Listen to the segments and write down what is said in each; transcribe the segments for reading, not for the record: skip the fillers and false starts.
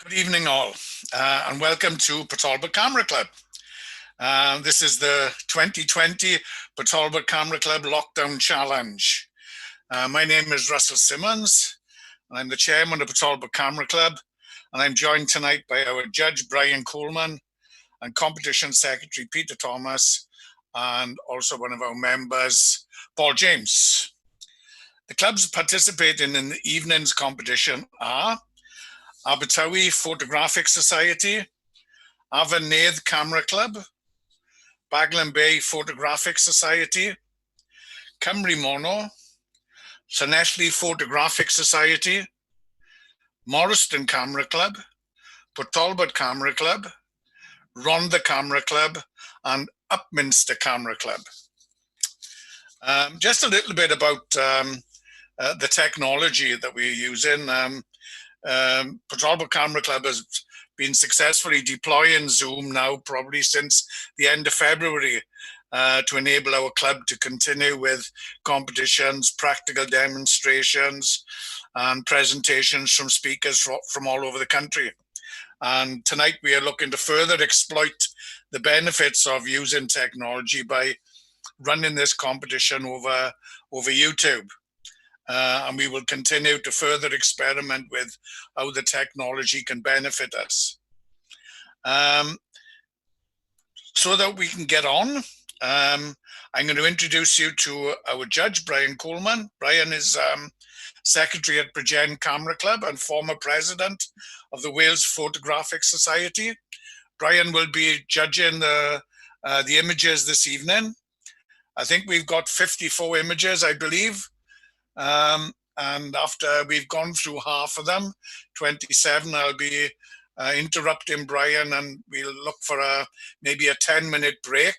Good evening, all, and welcome to Talbot Camera Club. This is the 2020 Talbot Camera Club Lockdown Challenge. My name is Russell Simmons, and I'm the chairman of Talbot Camera Club, and I'm joined tonight by our judge, Brian Coleman, and competition secretary, Peter Thomas, and also one of our members, Paul James. The clubs participating in the evening's competition are Abertawe Photographic Society, Afanedd Camera Club, Baglan Bay Photographic Society, Cymru Mono, Llanelli Photographic Society, Morriston Camera Club, Port Talbot Camera Club, Rhondda Camera Club, and Upminster Camera Club. Just a little bit about the technology that we're using. Port Talbot Camera Club has been successfully deploying Zoom now probably since the end of February to enable our club to continue with competitions, practical demonstrations, and presentations from speakers from all over the country. And tonight we are looking to further exploit the benefits of using technology by running this competition over YouTube. And we will continue to further experiment with how the technology can benefit us. So that we can get on, I'm going to introduce you to our judge, Brian Coleman. Brian is secretary at Bridgend Camera Club and former president of the Wales Photographic Society. Brian will be judging the images this evening. I think we've got 54 images, I believe. And after we've gone through half of them, 27, I'll be interrupting Brian, and we'll look for maybe a 10-minute break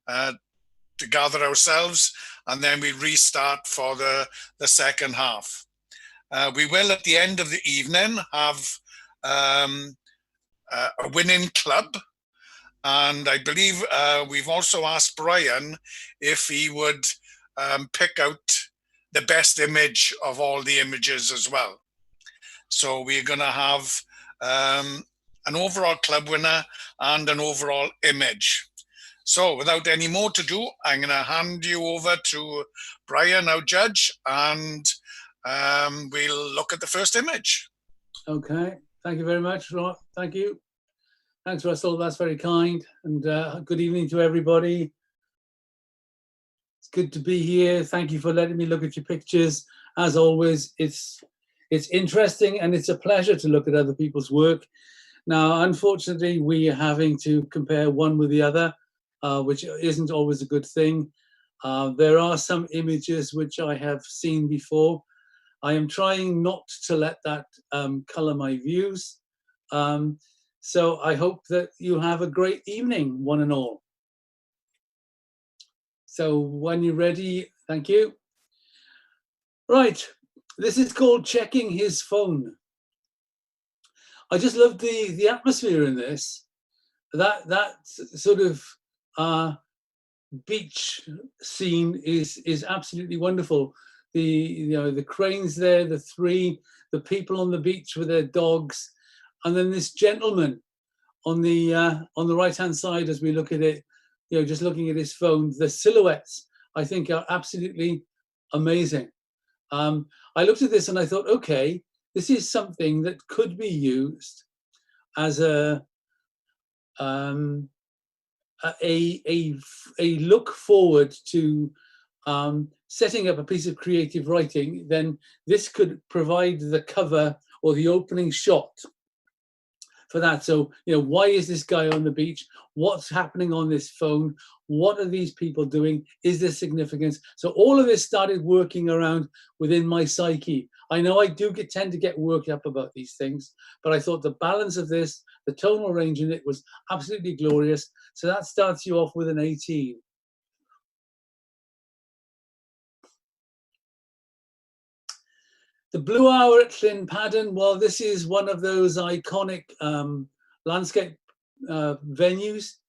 to gather ourselves, and then we restart for the second half. We will, at the end of the evening, have a winning club. And I believe we've also asked Brian if he would pick out the best image of all the images as well. So we're going to have an overall club winner and an overall image. So without any more to do, I'm going to hand you over to Brian, our judge, and we'll look at the first image. Okay, thank you very much. Thank you. Thanks, Russell. That's very kind. And good evening to everybody. It's good to be here. Thank you for letting me look at your pictures. As always, it's interesting, and it's a pleasure to look at other people's work. Now, unfortunately, we are having to compare one with the other, which isn't always a good thing. There are some images which I have seen before. I am trying not to let that color my views. So I hope that you have a great evening, one and all. So when you're ready, thank you. Right, this is called Checking His Phone. I just love the atmosphere in this. That sort of beach scene is absolutely wonderful. The cranes there, the people on the beach with their dogs. And then this gentleman on the right-hand side, as we look at it, just looking at his phone, the silhouettes, I think, are absolutely amazing. I looked at this and I thought, okay, this is something that could be used as a look forward to setting up a piece of creative writing. Then this could provide the cover or the opening shot for that. So, why is this guy on the beach? What's happening on this phone? What are these people doing? Is there significance? So all of this started working around within my psyche. I know I do tend to get worked up about these things, but I thought the balance of this, the tonal range in it, was absolutely glorious. So that starts you off with an 18. The Blue Hour at Llynpadden, well, this is one of those iconic landscape venues.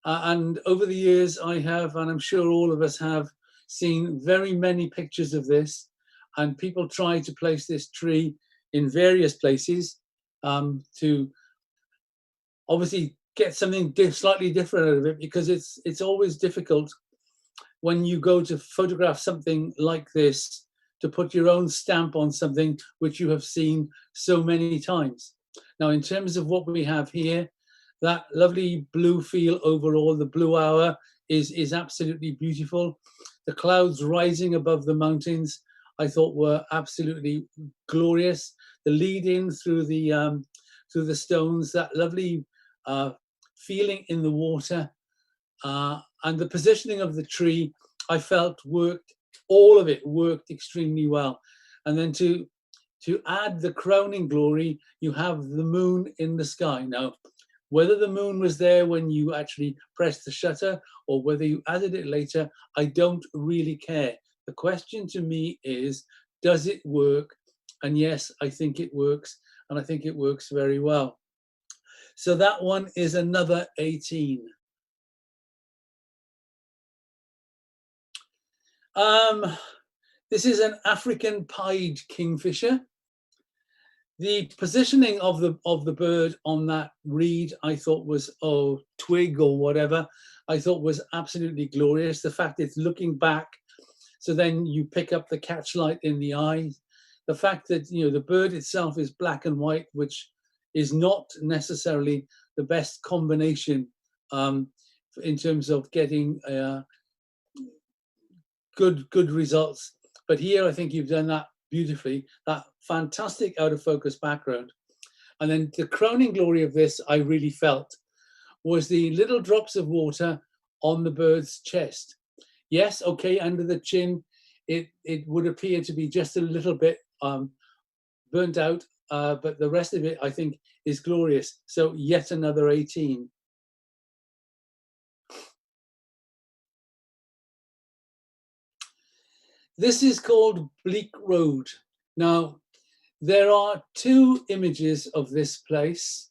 And over the years, I have, and I'm sure all of us have, seen very many pictures of this. And people try to place this tree in various places. to obviously get something slightly different out of it, because it's always difficult when you go to photograph something like this to put your own stamp on something which you have seen so many times. Now, in terms of what we have here, that lovely blue feel overall, the blue hour is absolutely beautiful. The clouds rising above the mountains, I thought were absolutely glorious. The lead in through the stones, that lovely feeling in the water, and the positioning of the tree, I felt worked, all of it worked extremely well. And then to add the crowning glory, you have the moon in the sky. Now, whether the moon was there when you actually pressed the shutter or whether you added it later, I don't really care. The question to me is, does it work? And yes, I think it works, and I think it works very well. So that one is another 18. This is an African pied kingfisher. The positioning of the bird on that reed, I thought was, twig or whatever, I thought was absolutely glorious. The fact it's looking back, so then you pick up the catchlight in the eyes. The fact that, you know, the bird itself is black and white, which is not necessarily the best combination in terms of getting good results. But here, I think you've done that beautifully, that fantastic out of focus background. And then the crowning glory of this, I really felt, was the little drops of water on the bird's chest. Yes, okay, under the chin, it would appear to be just a little bit burnt out, but the rest of it, I think, is glorious. So yet another 18. This is called Bleak Road. Now, there are two images of this place.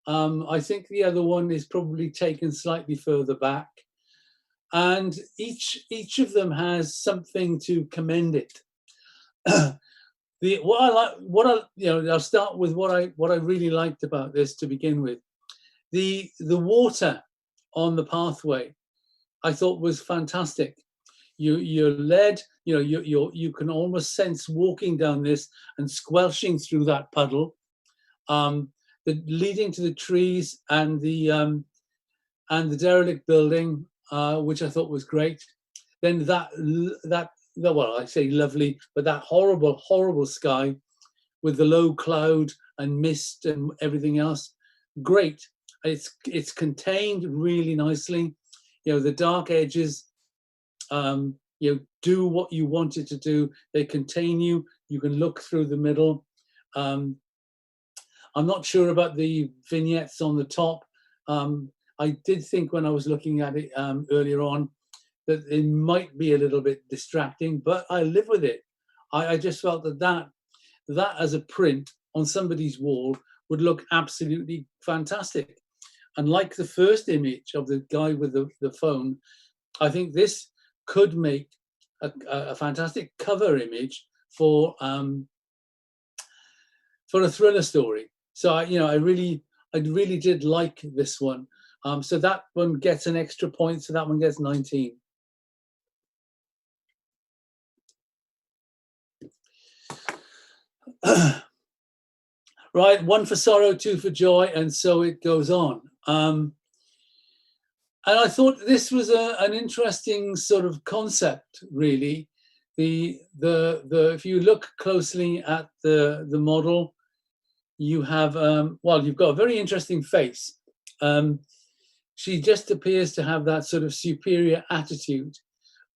I think the other one is probably taken slightly further back. And each of them has something to commend it. I'll start with what I really liked about this to begin with. The water on the pathway, I thought was fantastic. You're led, you can almost sense walking down this and squelching through that puddle, leading to the trees and the derelict building, which I thought was great. Then well, I say lovely, but that horrible sky with the low cloud and mist and everything else, great. It's contained really nicely. You know, the dark edges, do what you want it to do. They contain you. You can look through the middle. I'm not sure about the vignettes on the top. I did think when I was looking at it earlier on that it might be a little bit distracting, but I live with it. I just felt that as a print on somebody's wall would look absolutely fantastic. And like the first image of the guy with the phone, I think this could make a fantastic cover image for a thriller story. So I really did like this one. So that one gets an extra point. So that one gets 19. Right, one for sorrow, two for joy, and so it goes on. And I thought this was an interesting sort of concept, really. If you look closely at the model, you have you've got a very interesting face. She just appears to have that sort of superior attitude.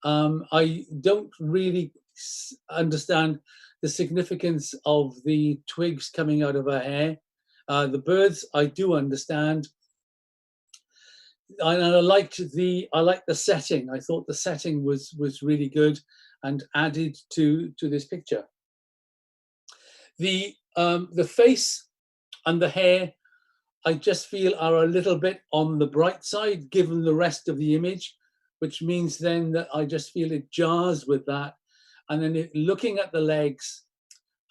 I don't really understand the significance of the twigs coming out of her hair. The birds, I do understand. And I liked the setting. I thought the setting was really good and added to this picture. The face and the hair, I just feel are a little bit on the bright side given the rest of the image, which means then that I just feel it jars with that. And then looking at the legs,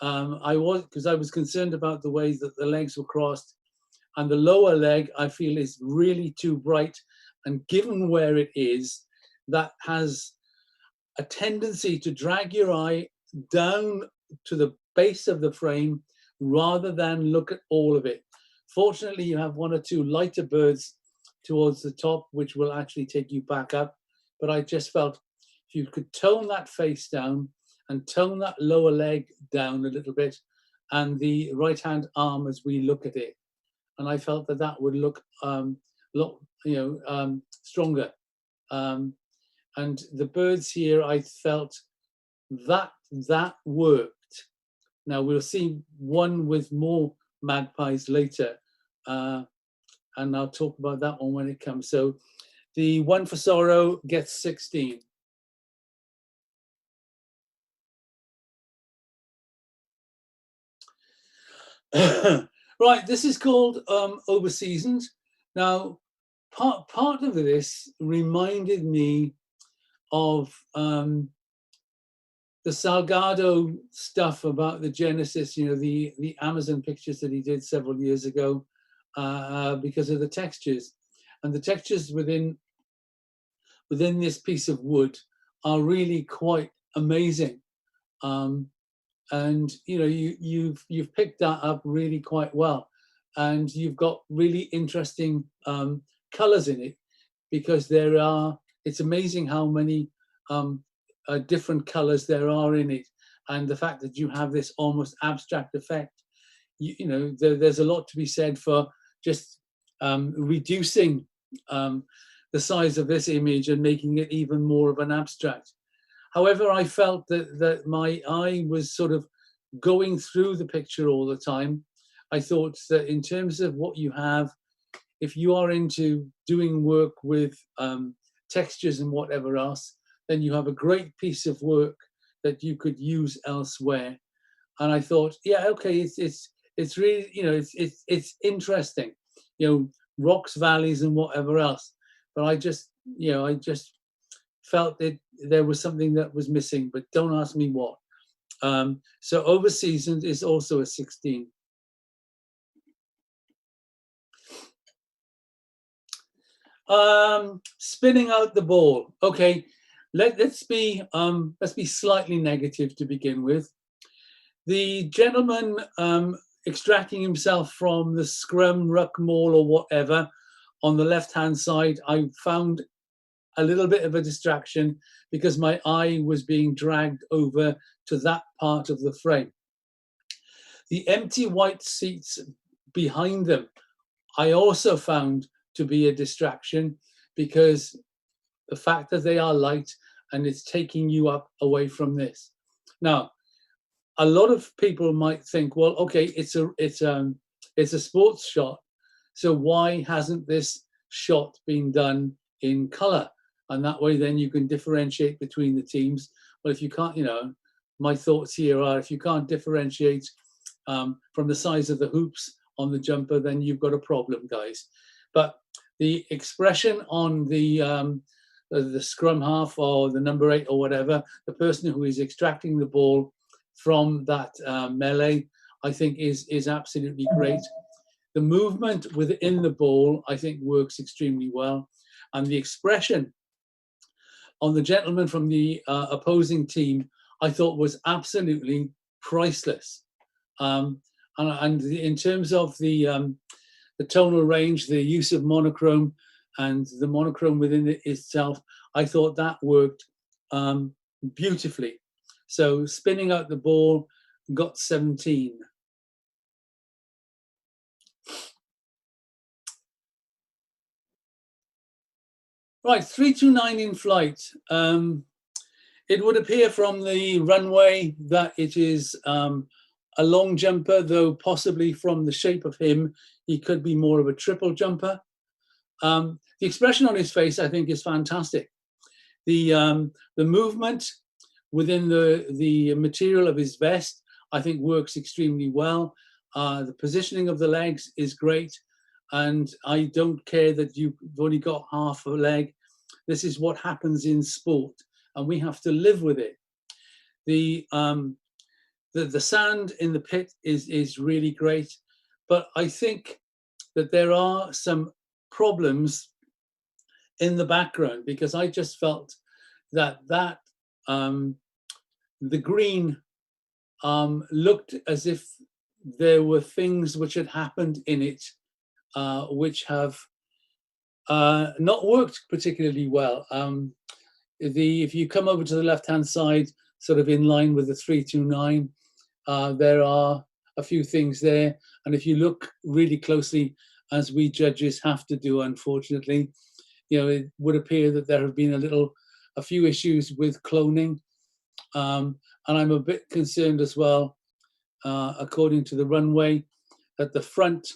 I was concerned about the way that the legs were crossed, and the lower leg I feel is really too bright, and given where it is, that has a tendency to drag your eye down to the base of the frame rather than look at all of it. Fortunately, you have one or two lighter birds towards the top, which will actually take you back up. But I just felt if you could tone that face down and tone that lower leg down a little bit, and the right-hand arm as we look at it, and I felt that that would look stronger. And the birds here, I felt that worked. Now we'll see one with more magpies later, and I'll talk about that one when it comes. So the one for sorrow gets 16. Right, this is called Overseasoned. Now, part of this reminded me of the Salgado stuff about the Genesis, the Amazon pictures that he did several years ago, because of the textures. And the textures within this piece of wood are really quite amazing. And you've picked that up really quite well, and you've got really interesting colors in it, because it's amazing how many different colors there are in it, and the fact that you have this almost abstract effect. There's a lot to be said for just reducing the size of this image and making it even more of an abstract. However, I felt that my eye was sort of going through the picture all the time. I thought that in terms of what you have, if you are into doing work with textures and whatever else, then you have a great piece of work that you could use elsewhere. And I thought, yeah, okay, it's really, it's interesting, rocks, valleys, and whatever else. But I just felt that there was something that was missing, but don't ask me what. So Overseasoned is also a 16. Spinning out the ball. Okay, let's be slightly negative to begin with. The gentleman extracting himself from the scrum, ruck, maul, or whatever on the left-hand side, I found a little bit of a distraction because my eye was being dragged over to that part of the frame. The empty white seats behind them, I also found to be a distraction, because the fact that they are light and it's taking you up away from this. Now, a lot of people might think, well, okay, it's a sports shot, so why hasn't this shot been done in color? And that way then you can differentiate between the teams. Well, if you can't, my thoughts here are, if you can't differentiate from the size of the hoops on the jumper, then you've got a problem, guys. But the expression on the scrum half or the number 8 or whatever, the person who is extracting the ball from that melee, I think is absolutely great. The movement within the ball, I think, works extremely well. And the expression on the gentleman from the opposing team, I thought was absolutely priceless. And in terms of the tonal range, the use of monochrome and the monochrome within it itself, I thought that worked beautifully. So spinning out the ball got 17. Right, 329 in flight. It would appear from the runway that it is a long jumper, though possibly from the shape of him, he could be more of a triple jumper. The expression on his face, I think, is fantastic. The movement within the material of his vest, I think, works extremely well. The positioning of the legs is great. And I don't care that you've only got half a leg. This is what happens in sport, and we have to live with it. The the sand in the pit is really great, but I think that there are some problems in the background, because I just felt that the green looked as if there were things which had happened in it which have not worked particularly well. If you come over to the left-hand side, sort of in line with the 329, there are a few things there. And if you look really closely, as we judges have to do, unfortunately, it would appear that there have been a few issues with cloning. And I'm a bit concerned as well, according to the runway, that the front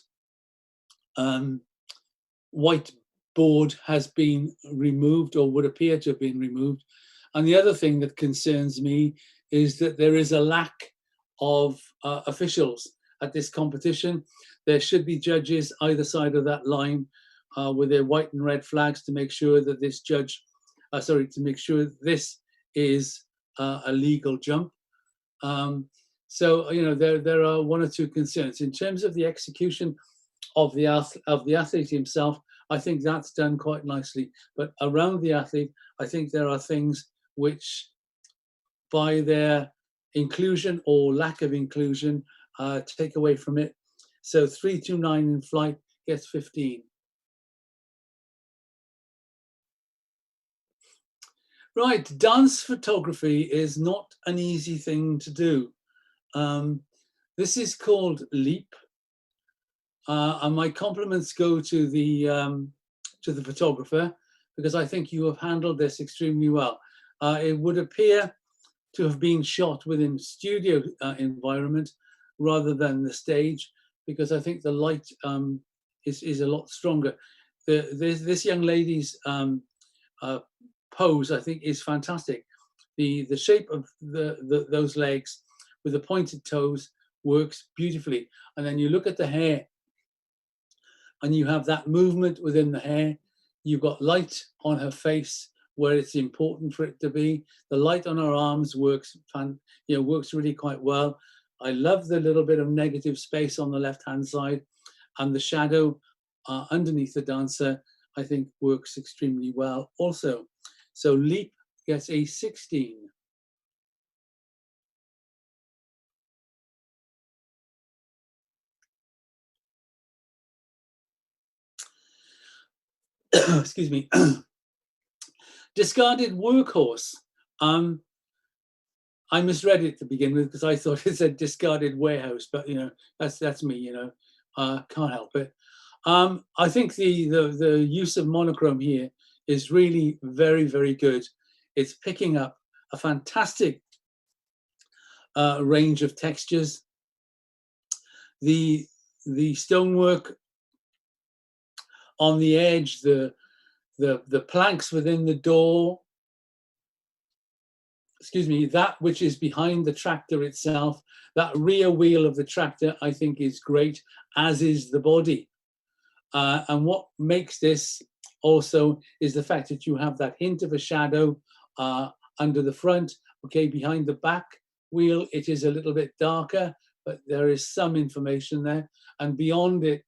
white board has been removed, or would appear to have been removed. And the other thing that concerns me is that there is a lack of officials at this competition. There should be judges either side of that line with their white and red flags to make sure that this is a legal jump. So there are one or two concerns in terms of the execution of the athlete himself. I think that's done quite nicely, but around the athlete, I think there are things which, by their inclusion or lack of inclusion, take away from it. So 329 in flight gets 15. Right, dance photography is not an easy thing to do. This is called Leap, and my compliments go to the photographer, because I think you have handled this extremely well. It would appear to have been shot within studio environment rather than the stage, because I think the light is a lot stronger. This young lady's pose, I think, is fantastic. The shape of those legs with the pointed toes works beautifully. And then you look at the hair, and you have that movement within the hair. You've got light on her face where it's important for it to be. The light on her arms works really quite well. I love the little bit of negative space on the left-hand side, and the shadow underneath the dancer, I think, works extremely well also. So Leap gets a 16. Excuse me. Discarded workhorse. I misread it to begin with because I thought it said discarded warehouse, but that's me. Can't help it. I think the use of monochrome here is really very, very good. It's picking up a fantastic range of textures. The stonework on the edge, the planks within the door, that which is behind the tractor itself, that rear wheel of the tractor, I think is great, as is the body. And what makes this also is the fact that you have that hint of a shadow under the front. Okay, behind the back wheel, it is a little bit darker, but there is some information there. And beyond it,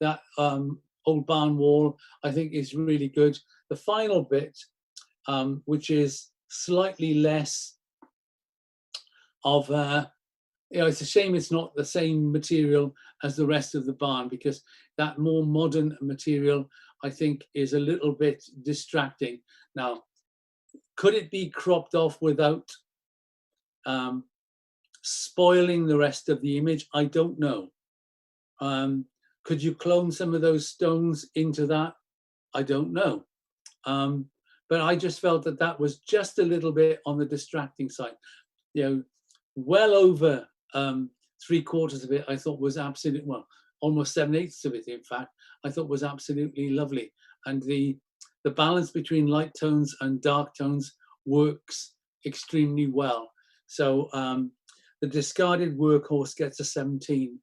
that old barn wall, I think, is really good. The final bit, which is slightly less of it's a shame it's not the same material as the rest of the barn, because that more modern material, I think, is a little bit distracting. Now, could it be cropped off without spoiling the rest of the image? I don't know. Could you clone some of those stones into that? I don't know. But I just felt that that was just a little bit on the distracting side. Well over 3/4 of it, I thought was absolutely, well, almost 7/8 of it, in fact, I thought was absolutely lovely. And the balance between light tones and dark tones works extremely well. So the discarded workhorse gets a 17.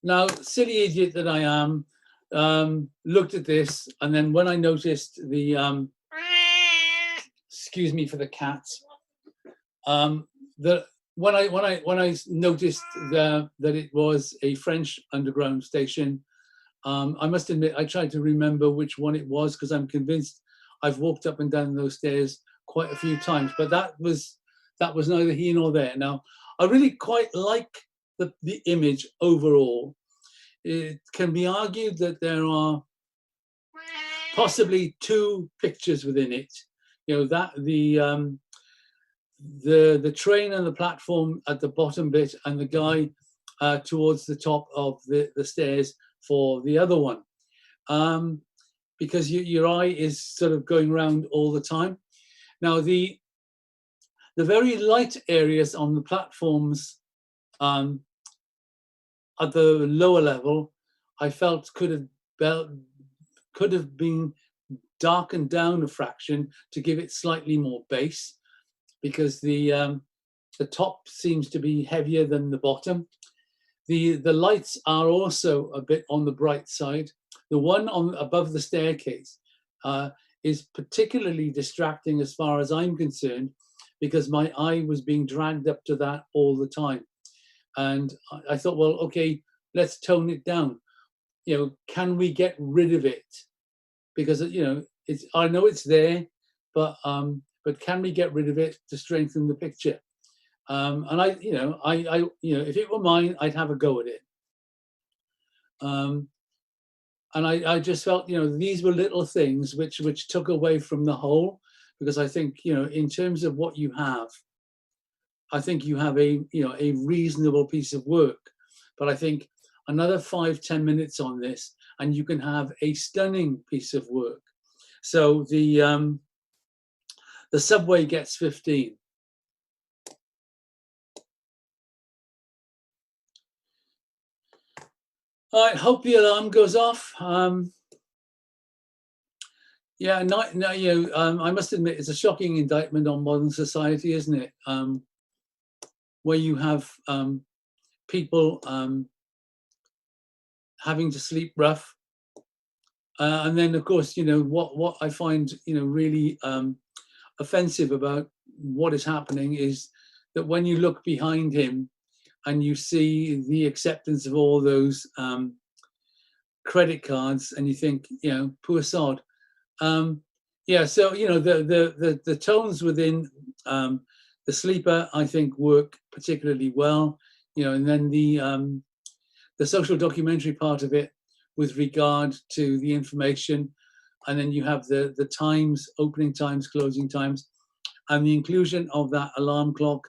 Now, silly idiot that I am, looked at this, and then when I noticed the excuse me for the cats, the when I noticed that it was a French underground station, I must admit I tried to remember which one it was, because I'm convinced I've walked up and down those stairs quite a few times, but that was neither here nor there. Now, I really quite like the image overall. It can be argued that there are possibly two pictures within it. You know, that the train and the platform at the bottom bit, and the guy towards the top of the stairs for the other one, because your eye is sort of going around all the time. Now, the very light areas on the platforms at the lower level, I felt could have been darkened down a fraction to give it slightly more bass, because the top seems to be heavier than the bottom. The lights are also a bit on the bright side. The one on above the staircase is particularly distracting as far as I'm concerned, because my eye was being dragged up to that all the time. And I thought, well, okay, let's tone it down. You know, can we get rid of it? Because, you know, I know it's there, but can we get rid of it to strengthen the picture? And I, if it were mine, I'd have a go at it. And I just felt, you know, these were little things which took away from the whole, because I think, you know, in terms of what you have, I think you have a reasonable piece of work. But I think another 5-10 minutes on this, and you can have a stunning piece of work. So the subway gets 15. I hope the alarm goes off. Yeah, I must admit, it's a shocking indictment on modern society, isn't it? Where you have people having to sleep rough, and then, of course, you know what I find, you know, really offensive about what is happening is that when you look behind him and you see the acceptance of all those credit cards, and you think, you know, poor sod. Yeah, so, you know, the tones within the sleeper, I think, work particularly well, you know, and then the social documentary part of it with regard to the information, and then you have the times, opening times, closing times, and the inclusion of that alarm clock,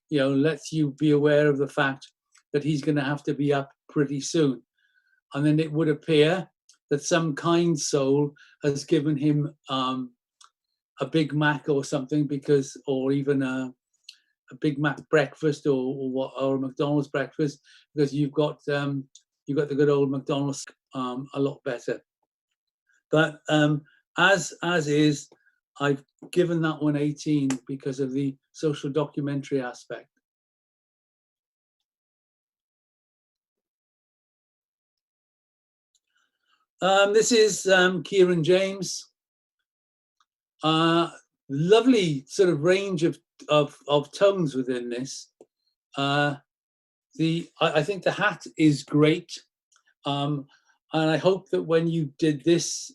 you know, lets you be aware of the fact that he's going to have to be up pretty soon. And then it would appear that some kind soul has given him a Big Mac or something, or even a Big Mac breakfast, or a McDonald's breakfast, because you've got the good old McDonald's a lot better. But as is, I've given that one 18 because of the social documentary aspect. This is Kieran James. Lovely sort of range of tones within this. I think the hat is great, and I hope that when you did this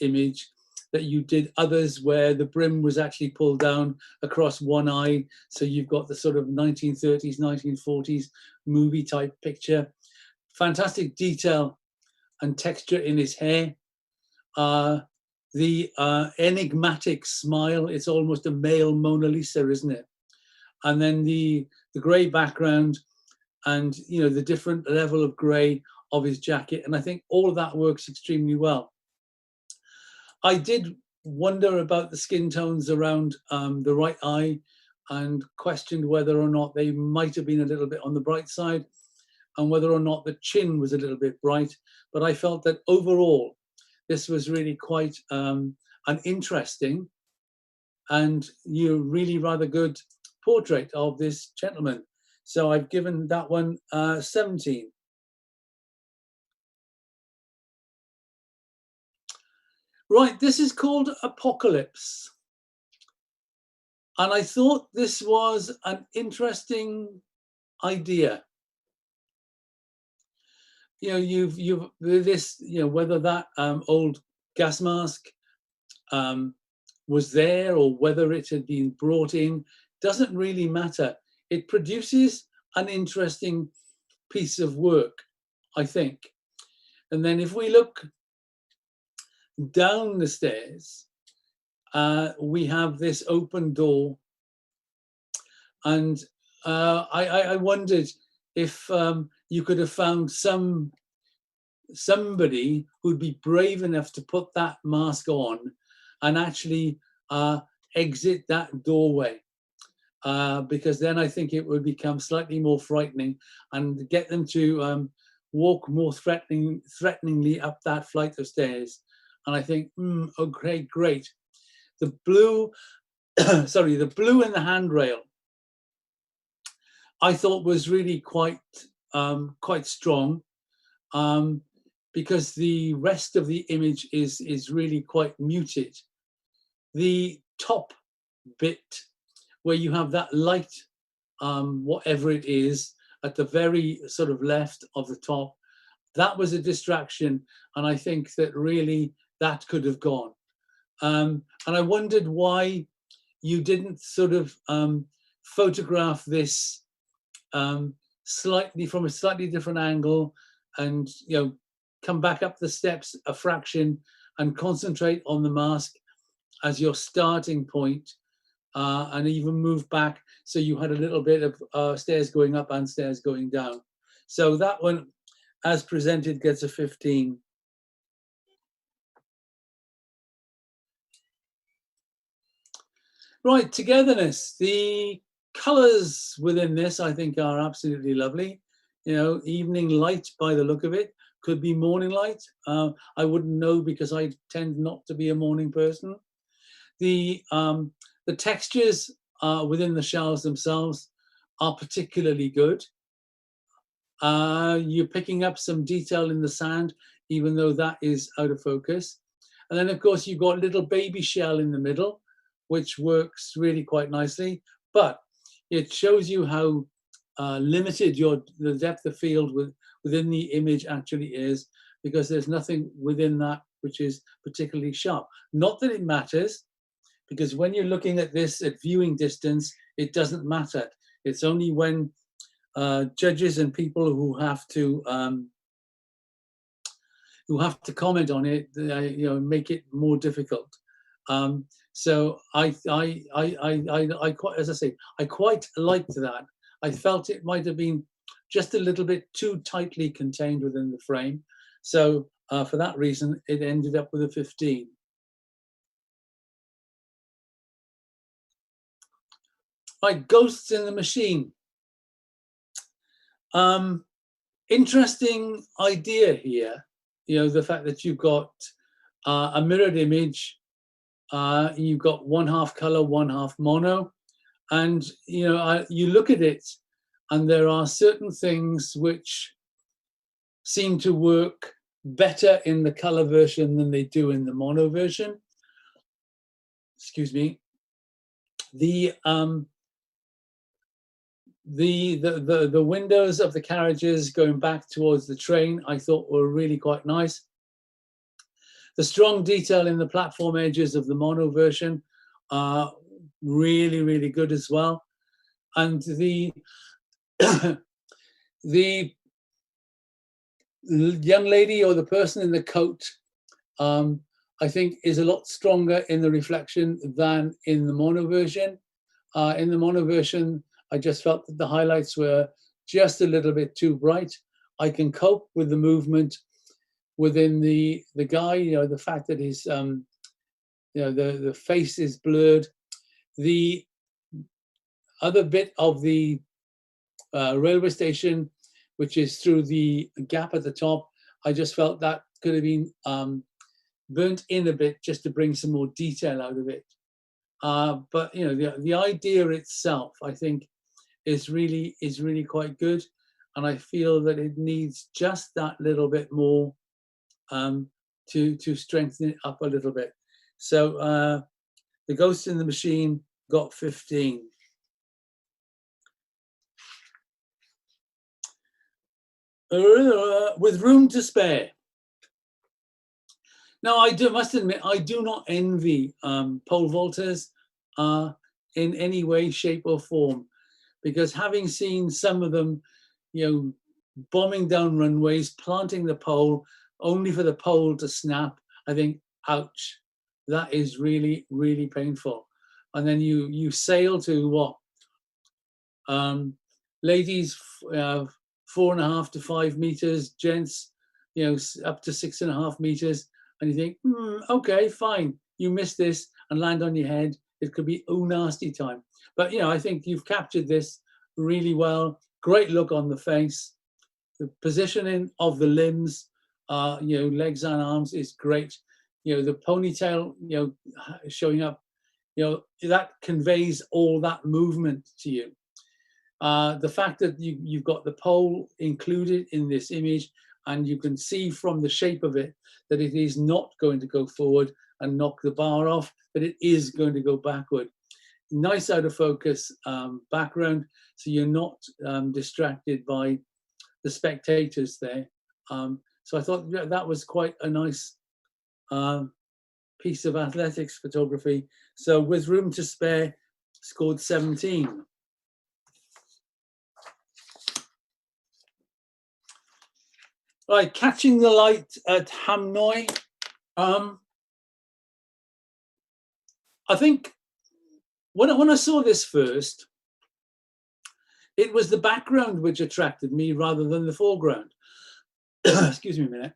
image, that you did others where the brim was actually pulled down across one eye, so you've got the sort of 1930s, 1940s movie type picture. Fantastic detail and texture in his hair. The enigmatic smile, it's almost a male Mona Lisa, isn't it? And then the grey background, and, you know, the different level of grey of his jacket. And I think all of that works extremely well. I did wonder about the skin tones around the right eye, and questioned whether or not they might have been a little bit on the bright side, and whether or not the chin was a little bit bright. But I felt that overall, this was really quite an interesting and really rather good portrait of this gentleman. So I've given that one 17. Right, this is called Apocalypse. And I thought this was an interesting idea. You know, you've this, you know, whether that old gas mask was there or whether it had been brought in, doesn't really matter. It produces an interesting piece of work, I think. And then if we look down the stairs, we have this open door. And I wondered if you could have found somebody who'd be brave enough to put that mask on and actually exit that doorway. Because then I think it would become slightly more frightening and get them to walk more threateningly up that flight of stairs. And I think, okay, great. The blue, sorry, the blue in the handrail, I thought was really quite strong, because the rest of the image is really quite muted. The top bit where you have that light, whatever it is, at the very sort of left of the top, that was a distraction. And I think that really that could have gone. And I wondered why you didn't sort of photograph this slightly from a slightly different angle, and come back up the steps a fraction and concentrate on the mask as your starting point, and even move back so you had a little bit of stairs going up and stairs going down. So that one, as presented, gets a 15. Right, togetherness. The colors within this, I think, are absolutely lovely. Evening light by the look of it. Could be morning light. I wouldn't know because I tend not to be a morning person. The textures within the shells themselves are particularly good. You're picking up some detail in the sand, even though that is out of focus. And then, of course, you've got a little baby shell in the middle, which works really quite nicely. But it shows you how limited the depth of field within the image actually is, because there's nothing within that which is particularly sharp. Not that it matters, because when you're looking at this at viewing distance, it doesn't matter. It's only when judges and people who have to comment on it, make it more difficult. So I quite, as I say, I quite liked that. I felt it might have been just a little bit too tightly contained within the frame. So for that reason, it ended up with a 15. Right, ghosts in the machine. Interesting idea here. The fact that you've got a mirrored image, you've got one half color, one half mono, and you look at it, and there are certain things which seem to work better in the color version than they do in the mono version. Excuse me. The windows of the carriages going back towards the train, I thought were really quite nice. The strong detail in the platform edges of the mono version are really, really good as well. And the the young lady or the person in the coat, I think, is a lot stronger in the reflection than in the mono version. In the mono version, I just felt that the highlights were just a little bit too bright. I can cope with the movement within the guy, the fact that his, the face is blurred. The other bit of the railway station, which is through the gap at the top, I just felt that could have been burnt in a bit just to bring some more detail out of it. But the idea itself, I think, is really quite good, and I feel that it needs just that little bit more to strengthen it up a little bit. So the Ghost in the Machine got 15. With Room to Spare. Now, must admit, I do not envy pole vaulters in any way, shape, or form, because having seen some of them, bombing down runways, planting the pole, only for the pole to snap, I think, ouch, that is really, really painful. And then you sail to what? Ladies, 4.5 to 5 meters, gents, up to 6.5 meters. And you think, okay, fine, you missed this and land on your head. It could be nasty time. But, I think you've captured this really well. Great look on the face. The positioning of the limbs, legs and arms is great. The ponytail, showing up, that conveys all that movement to you. The fact that you've got the pole included in this image, and you can see from the shape of it that it is not going to go forward and knock the bar off, but it is going to go backward. Nice out of focus background, so you're not distracted by the spectators there. So I thought that was quite a nice piece of athletics photography. So With Room to Spare scored 17. Right, Catching the Light at Hamnoi. I think when I saw this first, it was the background which attracted me rather than the foreground. Excuse me a minute.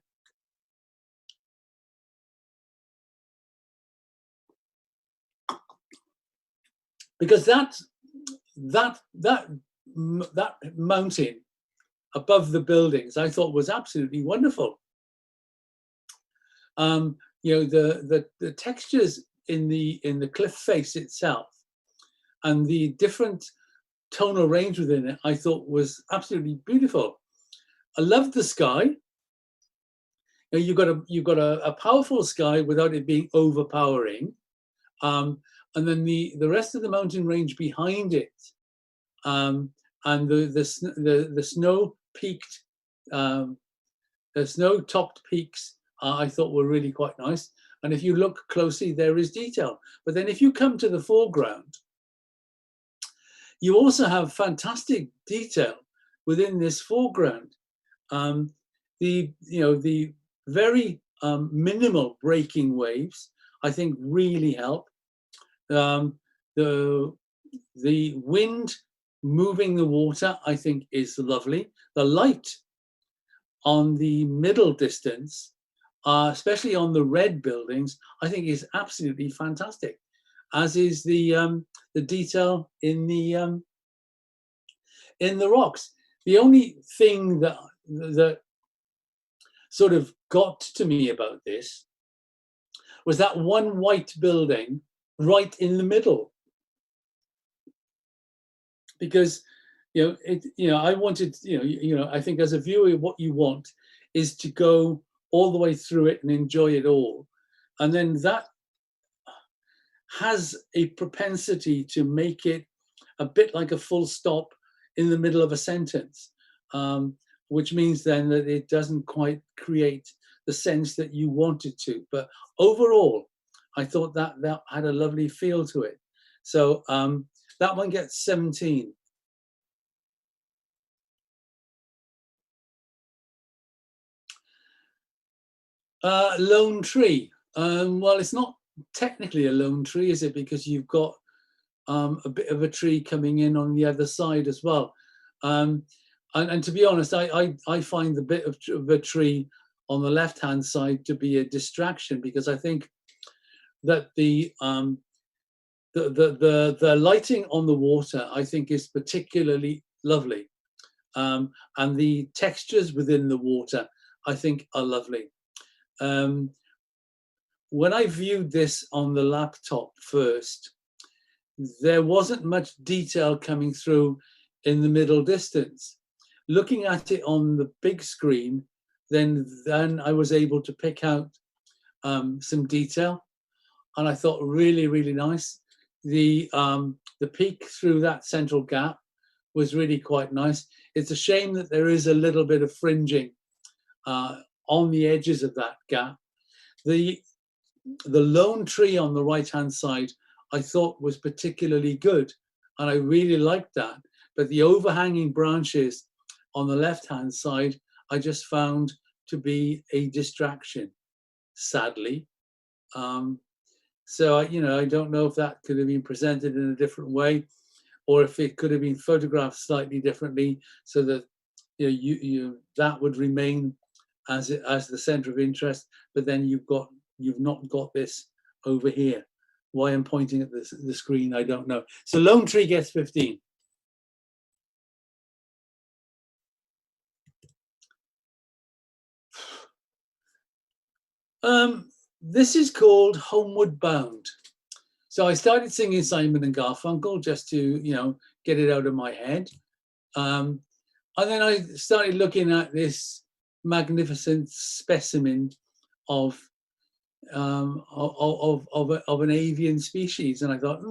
Because that mountain above the buildings, I thought was absolutely wonderful. The textures in the cliff face itself and the different tonal range within it, I thought was absolutely beautiful. I loved the sky. You've got a powerful sky without it being overpowering, and then the rest of the mountain range behind it, and the snow peaked, the snow topped peaks, I thought were really quite nice. And if you look closely, there is detail. But then if you come to the foreground, you also have fantastic detail within this foreground. The very minimal breaking waves, I think, really help. The wind moving the water, I think, is lovely. The light on the middle distance, especially on the red buildings, I think is absolutely fantastic. As is the detail in the rocks. The only thing that sort of got to me about this was that one white building right in the middle, because I wanted, I think as a viewer, what you want is to go all the way through it and enjoy it all, and then that has a propensity to make it a bit like a full stop in the middle of a sentence, which means then that it doesn't quite create the sense that you want it to. But overall, I thought that had a lovely feel to it. So that one gets 17. Lone Tree. Well, it's not technically a lone tree, is it? Because you've got a bit of a tree coming in on the other side as well. And to be honest, I find the bit of a tree on the left-hand side to be a distraction, because I think that the lighting on the water, I think, is particularly lovely, and the textures within the water, I think, are lovely. When I viewed this on the laptop first, there wasn't much detail coming through in the middle distance. Looking at it on the big screen, then I was able to pick out some detail, and I thought really, really nice. The peak through that central gap was really quite nice. It's a shame that there is a little bit of fringing on the edges of that gap. The lone tree on the right-hand side I thought was particularly good, and I really liked that. But the overhanging branches on the left-hand side, I just found to be a distraction, sadly. So, I don't know if that could have been presented in a different way, or if it could have been photographed slightly differently, so that that would remain as the center of interest. But then you've not got this over here. Why I'm pointing at the screen, I don't know. So lone tree gets 15. This is called Homeward Bound. So I started singing Simon and Garfunkel just to, get it out of my head. And then I started looking at this magnificent specimen of an avian species, and I thought,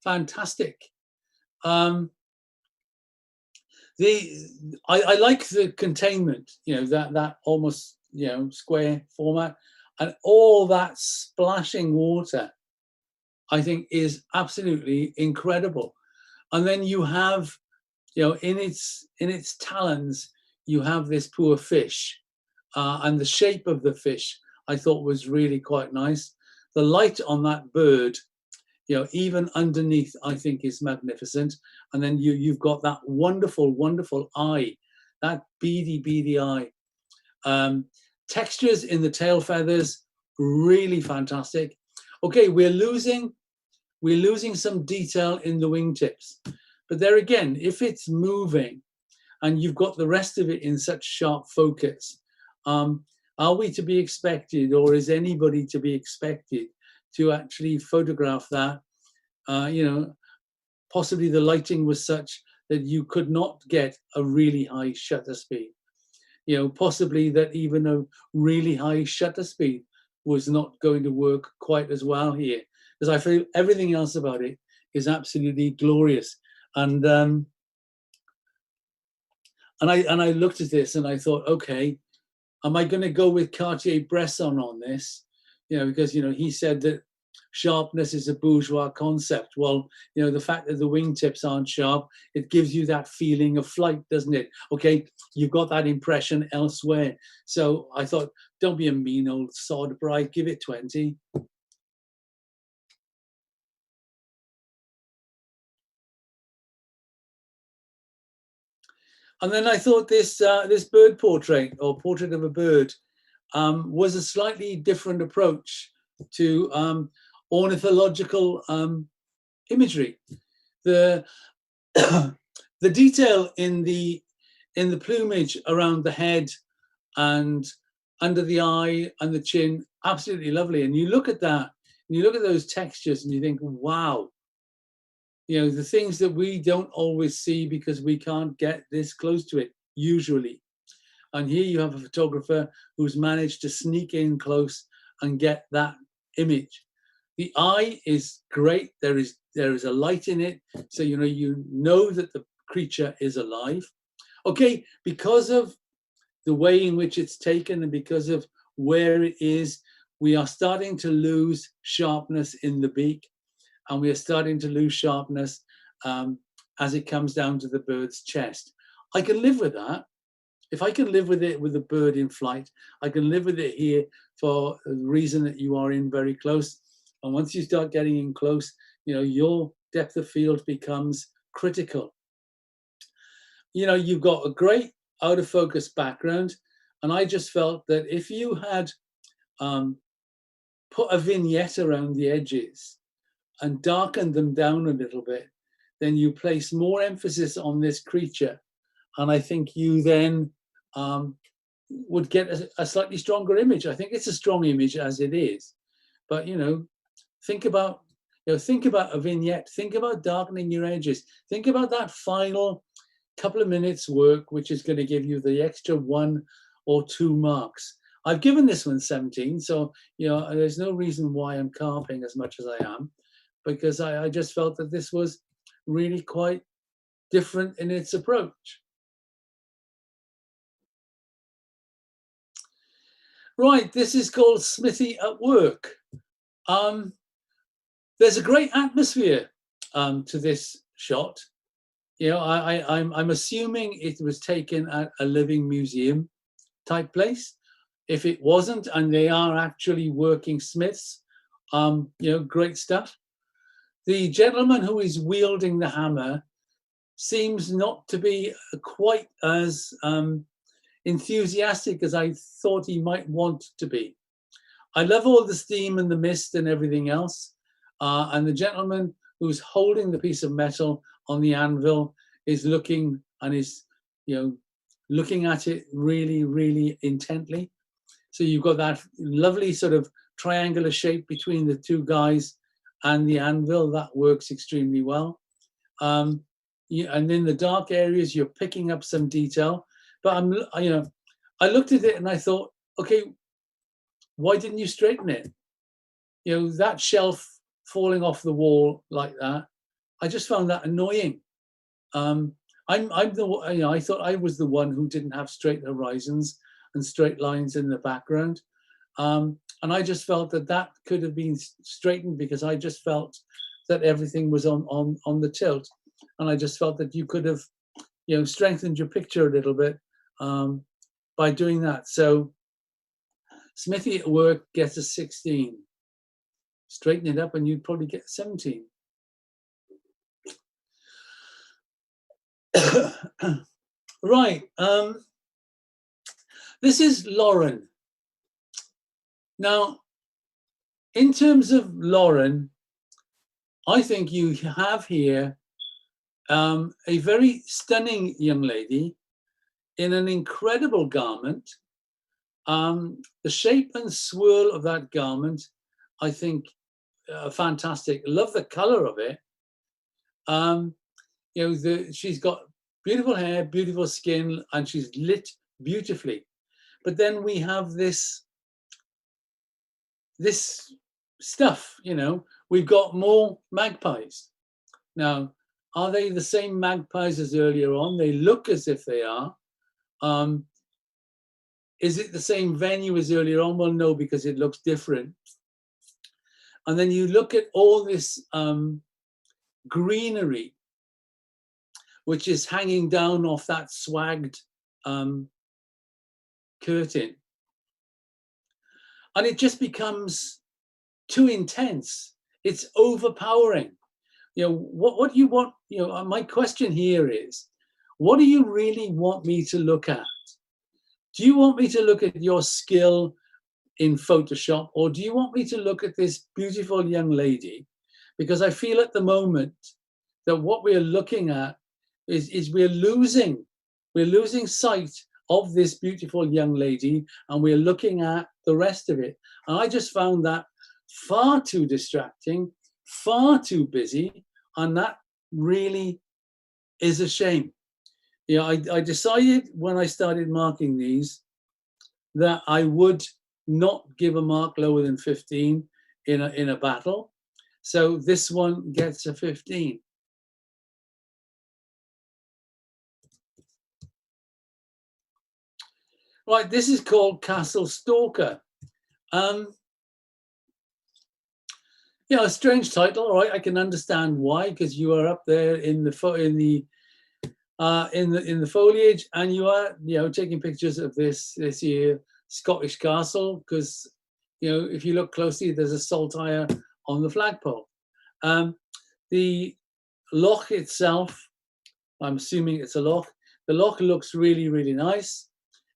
fantastic. I like the containment, that almost square format, and all that splashing water, I think, is absolutely incredible. And then you have, in its talons, you have this poor fish, and the shape of the fish I thought was really quite nice. The light on that bird, even underneath, I think is magnificent. And then you've got that wonderful, wonderful eye, that beady eye. Textures in the tail feathers, really fantastic. Okay, we're losing some detail in the wingtips. But there again, if it's moving and you've got the rest of it in such sharp focus, are we to be expected, or is anybody to be expected to actually photograph that? Possibly the lighting was such that you could not get a really high shutter speed. Possibly that even a really high shutter speed was not going to work quite as well here, because I feel everything else about it is absolutely glorious. And I looked at this and I thought, okay, am I going to go with Cartier-Bresson on this? Because he said that sharpness is a bourgeois concept. Well, the fact that the wingtips aren't sharp, it gives you that feeling of flight, doesn't it? Okay, you've got that impression elsewhere. So I thought, don't be a mean old sod, Bright, give it 20. And then I thought this bird portrait, or portrait of a bird, was a slightly different approach to ornithological imagery. The the detail in the plumage around the head and under the eye and the chin, absolutely lovely. And you look at that, and you look at those textures, and you think, wow. The things that we don't always see because we can't get this close to it, usually. And here you have a photographer who's managed to sneak in close and get that image. The eye is great. There is a light in it, so you know that the creature is alive. Okay, because of the way in which it's taken and because of where it is, we are starting to lose sharpness in the beak, and we are starting to lose sharpness as it comes down to the bird's chest. I can live with that. If I can live with it with the bird in flight, I can live with it here for the reason that you are in very close. And once you start getting in close, your depth of field becomes critical. You've got a great out of focus background. And I just felt that if you had put a vignette around the edges and darkened them down a little bit, then you place more emphasis on this creature. And I think you then would get a slightly stronger image. I think it's a strong image as it is. But, think about a vignette. Think about darkening your edges. Think about that final couple of minutes work, which is going to give you the extra 1 or 2 marks. I've given this one 17, so there's no reason why I'm carping as much as I am, because I just felt that this was really quite different in its approach. Right, this is called Smithy at Work. There's a great atmosphere to this shot. I'm assuming it was taken at a living museum type place. If it wasn't, and they are actually working smiths, great stuff. The gentleman who is wielding the hammer seems not to be quite as enthusiastic as I thought he might want to be. I love all the steam and the mist and everything else. And the gentleman who's holding the piece of metal on the anvil is looking and is, looking at it really, really intently. So you've got that lovely sort of triangular shape between the two guys and the anvil. That works extremely well. And in the dark areas, you're picking up some detail. But I looked at it and I thought, okay, why didn't you straighten it? That shelf falling off the wall like that, I just found that annoying. I thought I was the one who didn't have straight horizons and straight lines in the background. And I just felt that could have been straightened, because I just felt that everything was on the tilt. And I just felt that you could have, strengthened your picture a little bit by doing that. So Smithy at Work gets a 16. Straighten it up and you'd probably get 17. Right. This is Lauren. Now, in terms of Lauren, I think you have here a very stunning young lady in an incredible garment. The shape and swirl of that garment, I think, fantastic. Love the color of it. She's got beautiful hair, beautiful skin, and she's lit beautifully. But then we have this stuff, we've got more magpies. Now, are they the same magpies as earlier on? They look as if they are. Is it the same venue as earlier on? Well, no, because it looks different. And then you look at all this greenery, which is hanging down off that swagged curtain. And it just becomes too intense. It's overpowering. What do you want? My question here is, what do you really want me to look at? Do you want me to look at your skill in Photoshop, or do you want me to look at this beautiful young lady? Because I feel at the moment that what we're looking at is we're losing sight of this beautiful young lady, and we're looking at the rest of it. And I just found that far too distracting, far too busy, and that really is a shame. I decided when I started marking these that I would not give a mark lower than 15 in a battle. So this one gets a 15. Right, this is called Castle Stalker. A strange title, right? I can understand why, because you are up there in the foliage, and you are taking pictures of this here Scottish castle, because if you look closely, there's a saltire on the flagpole. The loch itself, I'm assuming it's a loch. The loch looks really, really nice,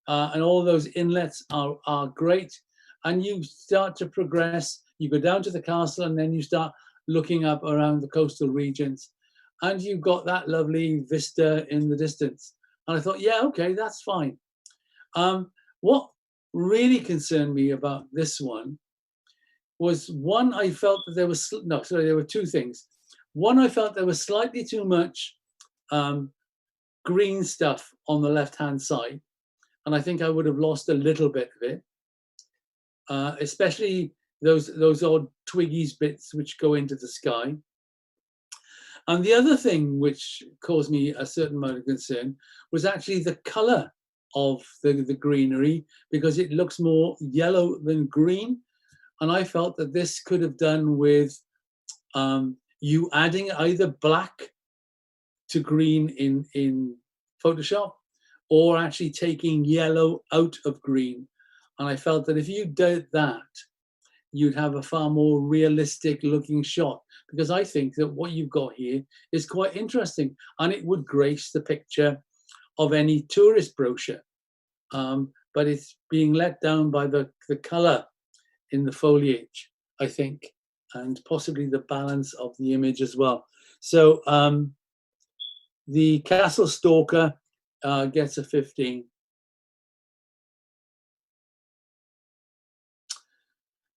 and all those inlets are great. And you start to progress. You go down to the castle, and then you start looking up around the coastal regions, and you've got that lovely vista in the distance. And I thought, yeah, okay, that's fine. What really concerned me about this one was, one, I felt that there was, there were two things. One, I felt there was slightly too much green stuff on the left-hand side, and I think I would have lost a little bit of it. especially those odd twiggies bits which go into the sky. And the other thing which caused me a certain amount of concern was actually the colour of the greenery, because it looks more yellow than green. And I felt that this could have done with you adding either black to green in Photoshop, or actually taking yellow out of green. And I felt that if you did that, you'd have a far more realistic looking shot, because I think that what you've got here is quite interesting, and it would grace the picture of any tourist brochure. But it's being let down by the colour in the foliage, I think, and possibly the balance of the image as well. So the Castle Stalker gets a 15.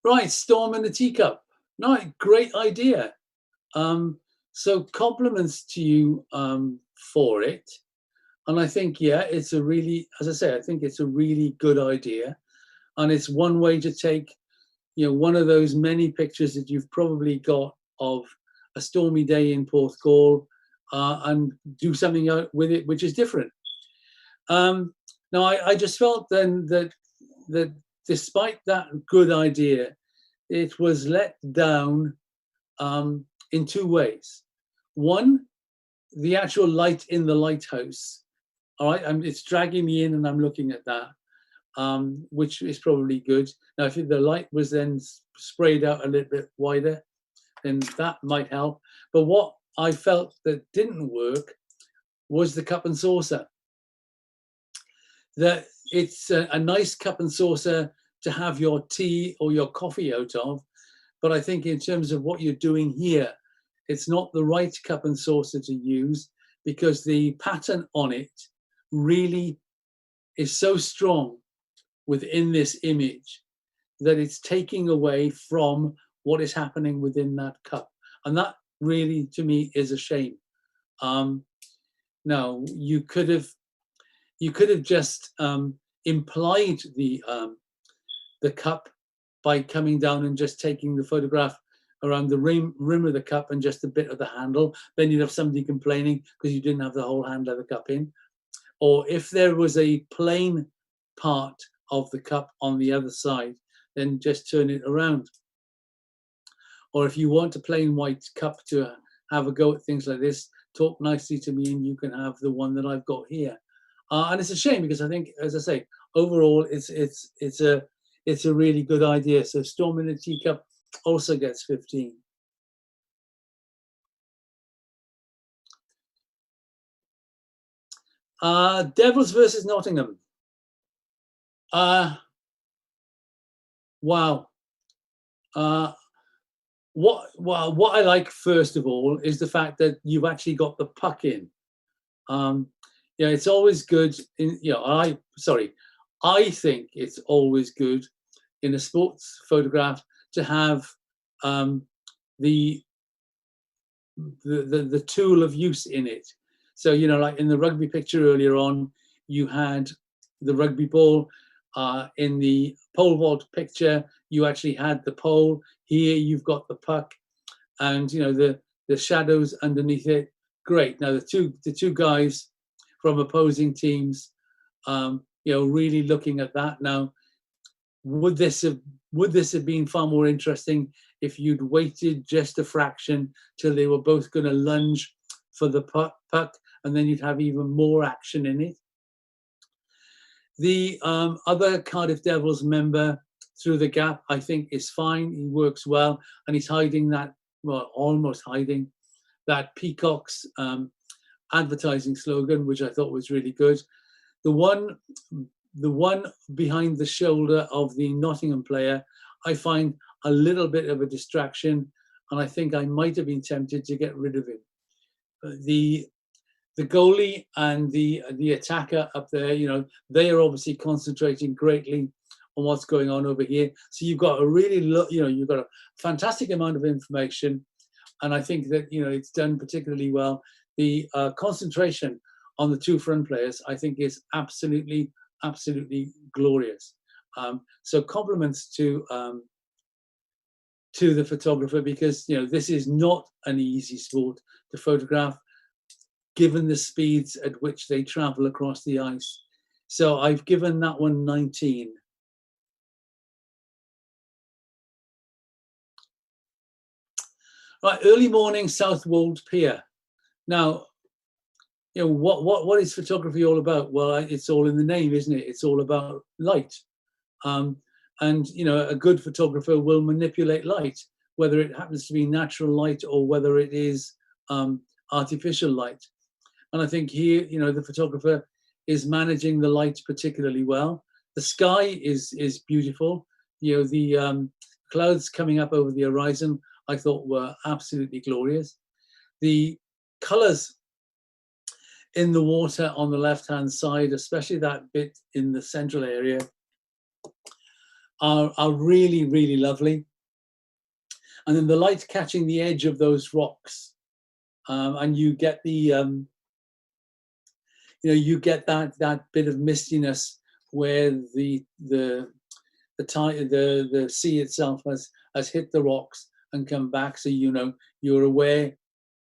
Right, Storm in the Teacup. No, great idea. So compliments to you for it. And I think, yeah, it's a really, as I say, I think it's a really good idea. And it's one way to take, one of those many pictures that you've probably got of a stormy day in Porthcawl and do something out with it which is different. Now, I just felt then that despite that good idea, it was let down in two ways. One, the actual light in the lighthouse. All right, it's dragging me in and I'm looking at that, which is probably good. Now, if the light was then sprayed out a little bit wider, then that might help. But what I felt that didn't work was the cup and saucer. That it's a nice cup and saucer to have your tea or your coffee out of, but I think in terms of what you're doing here, it's not the right cup and saucer to use, because the pattern on it really is so strong within this image that it's taking away from what is happening within that cup. And that really, to me, is a shame. Now, you could have just implied the cup by coming down and just taking the photograph around the rim of the cup and just a bit of the handle. Then you'd have somebody complaining because you didn't have the whole handle of the cup in. Or if there was a plain part of the cup on the other side, then just turn it around. Or if you want a plain white cup to have a go at things like this, talk nicely to me and you can have the one that I've got here. And it's a shame, because I think, as I say, overall it's a really good idea. So Storm in the Teacup also gets 15. Devils versus Nottingham. Wow. What I like first of all is the fact that you've actually got the puck in. It's always good in, I think it's always good in a sports photograph to have the tool of use in it. So, like in the rugby picture earlier on, you had the rugby ball. In the pole vault picture, you actually had the pole. Here you've got the puck, and the shadows underneath it. Great. Now the two guys from opposing teams, really looking at that. Now, would this have been far more interesting if you'd waited just a fraction till they were both going to lunge for the puck, and then you'd have even more action in it. The other Cardiff Devils member through the gap, I think, is fine. He works well, and he's hiding that, well, almost hiding that Peacock's advertising slogan, which I thought was really good. The one behind the shoulder of the Nottingham player, I find a little bit of a distraction, and I think I might have been tempted to get rid of him. The goalie and the attacker up there, they are obviously concentrating greatly on what's going on over here. So you've got a really, you've got a fantastic amount of information, and I think that it's done particularly well. The concentration on the two front players, I think, is absolutely glorious. So compliments to the photographer, because this is not an easy sport to photograph, given the speeds at which they travel across the ice. So I've given that one 19. Right, early morning, Southwold Pier. Now, what is photography all about? Well, it's all in the name, isn't it? It's all about light. And a good photographer will manipulate light, whether it happens to be natural light or whether it is artificial light. And I think here, the photographer is managing the light particularly well. The sky is beautiful. The clouds coming up over the horizon, I thought, were absolutely glorious. The colors in the water on the left-hand side, especially that bit in the central area, are really, really lovely. And then the light catching the edge of those rocks, and you get the you get that bit of mistiness where the sea itself has hit the rocks and come back. So you're aware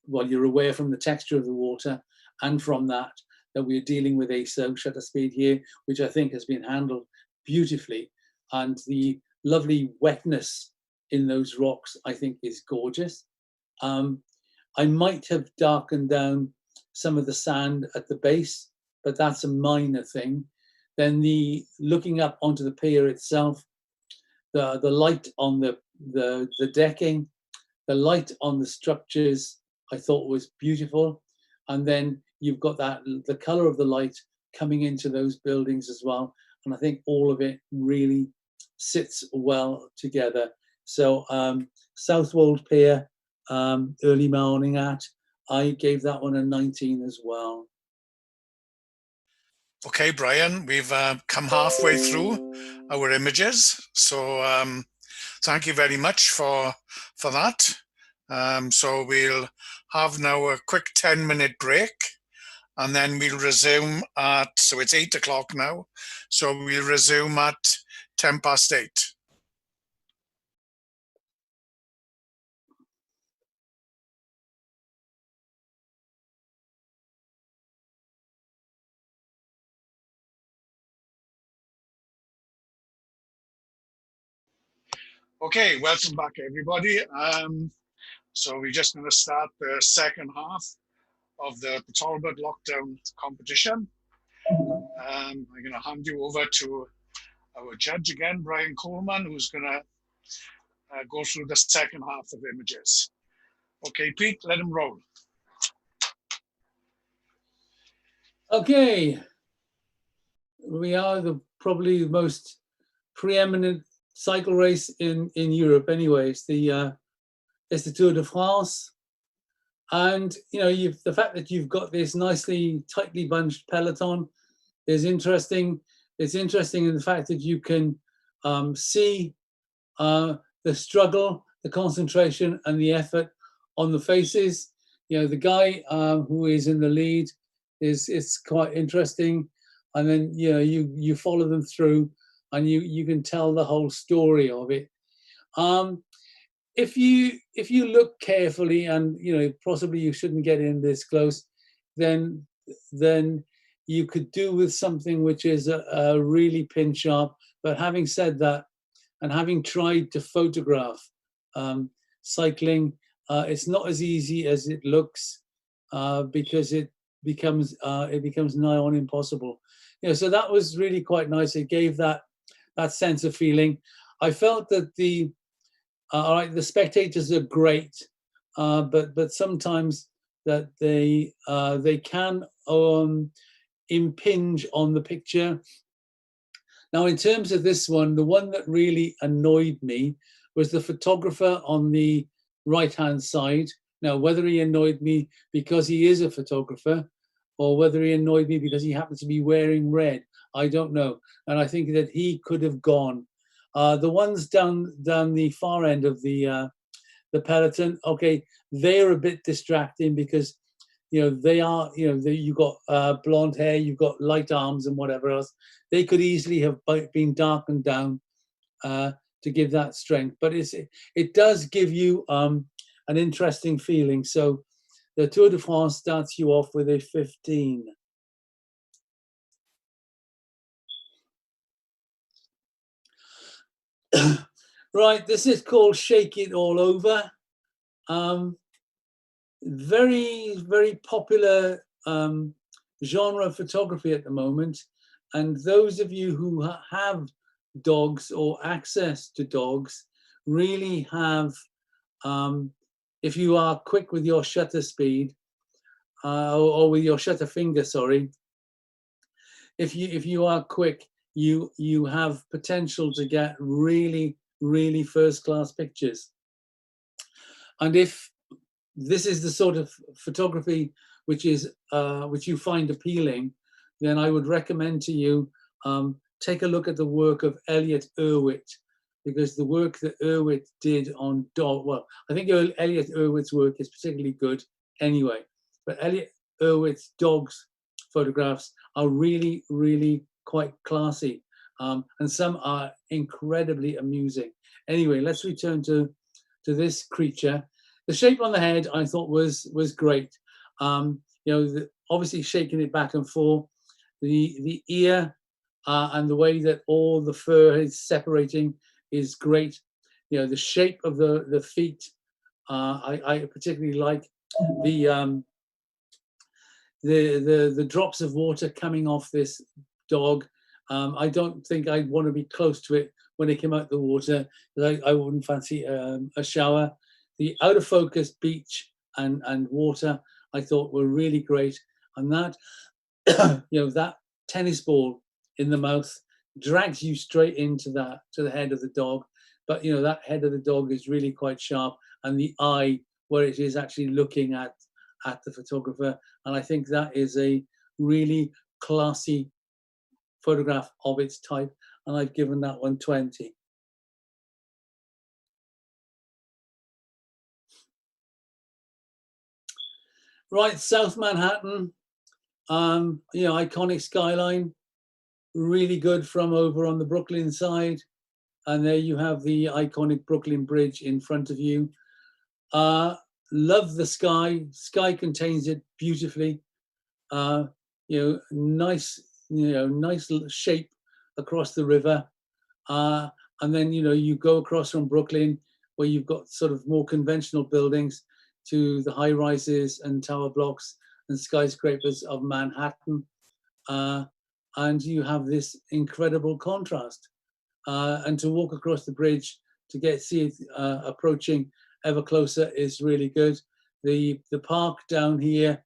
from the texture of the water and from that we're dealing with a slow shutter speed here, which I think has been handled beautifully. And the lovely wetness in those rocks, I think, is gorgeous. I might have darkened down some of the sand at the base, but that's a minor thing. Then looking up onto the pier itself, the light on the decking, the light on the structures, I thought was beautiful. And then you've got the color of the light coming into those buildings as well. And I think all of it really sits well together. So Southwold Pier, early morning I gave that one a 19 as well. Okay, Brian, we've come halfway through our images. So thank you very much for that. So we'll have now a quick 10-minute break, and then we'll resume so it's 8 o'clock now. So we'll resume at 8:10. Okay, welcome back, everybody. So we're just going to start the second half of the Talbot Lockdown competition. I'm going to hand you over to our judge again, Brian Coleman, who's going to go through the second half of images. Okay, Pete, let him roll. Okay, we are probably the most preeminent cycle race in Europe. Anyways, it's the Tour de France, and the fact that you've got this nicely tightly bunched peloton is interesting. It's interesting in the fact that you can see the struggle, the concentration, and the effort on the faces. The guy who is in the lead is quite interesting, and then you follow them through, and you can tell the whole story of it. If you look carefully, and possibly you shouldn't get in this close, then you could do with something which is a really pin sharp. But having said that, and having tried to photograph cycling, it's not as easy as it looks, because it becomes nigh on impossible. So that was really quite nice. It gave that sense of feeling. I felt that the spectators are great, but sometimes that they can impinge on the picture. Now, in terms of this one, the one that really annoyed me was the photographer on the right-hand side. Now, whether he annoyed me because he is a photographer, or whether he annoyed me because he happens to be wearing red, I don't know. And I think that he could have gone. The ones down the far end of the peloton, okay, they're a bit distracting because they are, you've got blonde hair, you've got light arms and whatever else. They could easily have been darkened down to give that strength, but it does give you an interesting feeling. So the Tour de France starts you off with a 15. Right, this is called Shake It All Over. Very, very popular genre of photography at the moment. And those of you who have dogs or access to dogs really have, if you are quick with your shutter speed, or with your shutter finger, sorry, if you are quick, you have potential to get really, really first-class pictures. And if this is the sort of photography which you find appealing, then I would recommend to you take a look at the work of Elliot Erwitt, because the work that Erwitt did on dog, well, I think Elliot Erwitt's work is particularly good anyway, but Elliot Erwitt's dogs photographs are really, really quite classy, and some are incredibly amusing. Anyway, let's return to this creature. The shape on the head I thought was great. Obviously shaking it back and forth, the ear and the way that all the fur is separating is great. The shape of the feet, I particularly like the drops of water coming off this dog. I don't think I'd want to be close to it when it came out the water. I wouldn't fancy a shower. The out of focus beach and water I thought were really great. And that, that tennis ball in the mouth drags you straight into the head of the dog. But that head of the dog is really quite sharp, and the eye where it is actually looking at the photographer. And I think that is a really classy photograph of its type. And I've given that one 20. Right, South Manhattan, iconic skyline, really good from over on the Brooklyn side. And there you have the iconic Brooklyn Bridge in front of you. Love the sky. Sky contains it beautifully. Nice little shape across the river. And then, you go across from Brooklyn, where you've got sort of more conventional buildings, to the high rises and tower blocks and skyscrapers of Manhattan. And you have this incredible contrast. And to walk across the bridge to see it approaching ever closer is really good. The park down here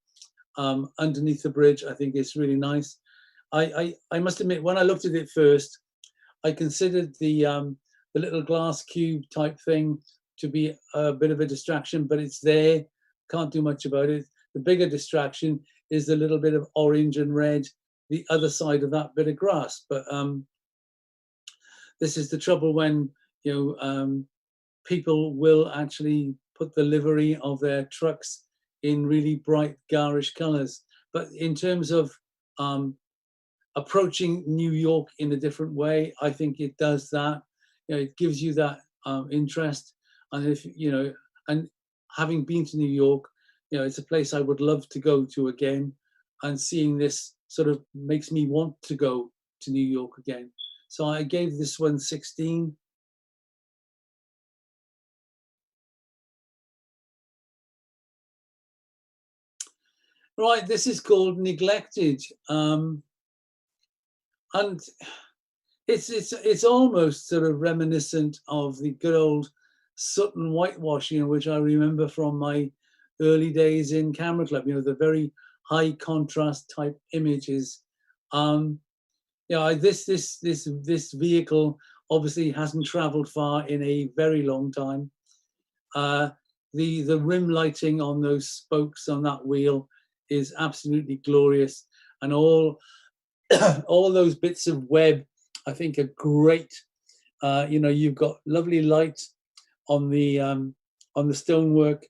underneath the bridge, I think is really nice. I must admit, when I looked at it first, I considered the little glass cube type thing to be a bit of a distraction, but it's there, can't do much about it. The bigger distraction is the little bit of orange and red, the other side of that bit of grass. But this is the trouble when people will actually put the livery of their trucks in really bright, garish colors. But in terms of approaching New York in a different way, I think it does that. It gives you that interest. And and having been to New York, it's a place I would love to go to again. And seeing this sort of makes me want to go to New York again. So I gave this one 16. Right, this is called Neglected. And it's almost sort of reminiscent of the good old Sutton whitewash, which I remember from my early days in Camera Club, the very high contrast type images. This vehicle obviously hasn't traveled far in a very long time. The rim lighting on those spokes on that wheel is absolutely glorious, and all those bits of web I think are great. You've got lovely light on the stonework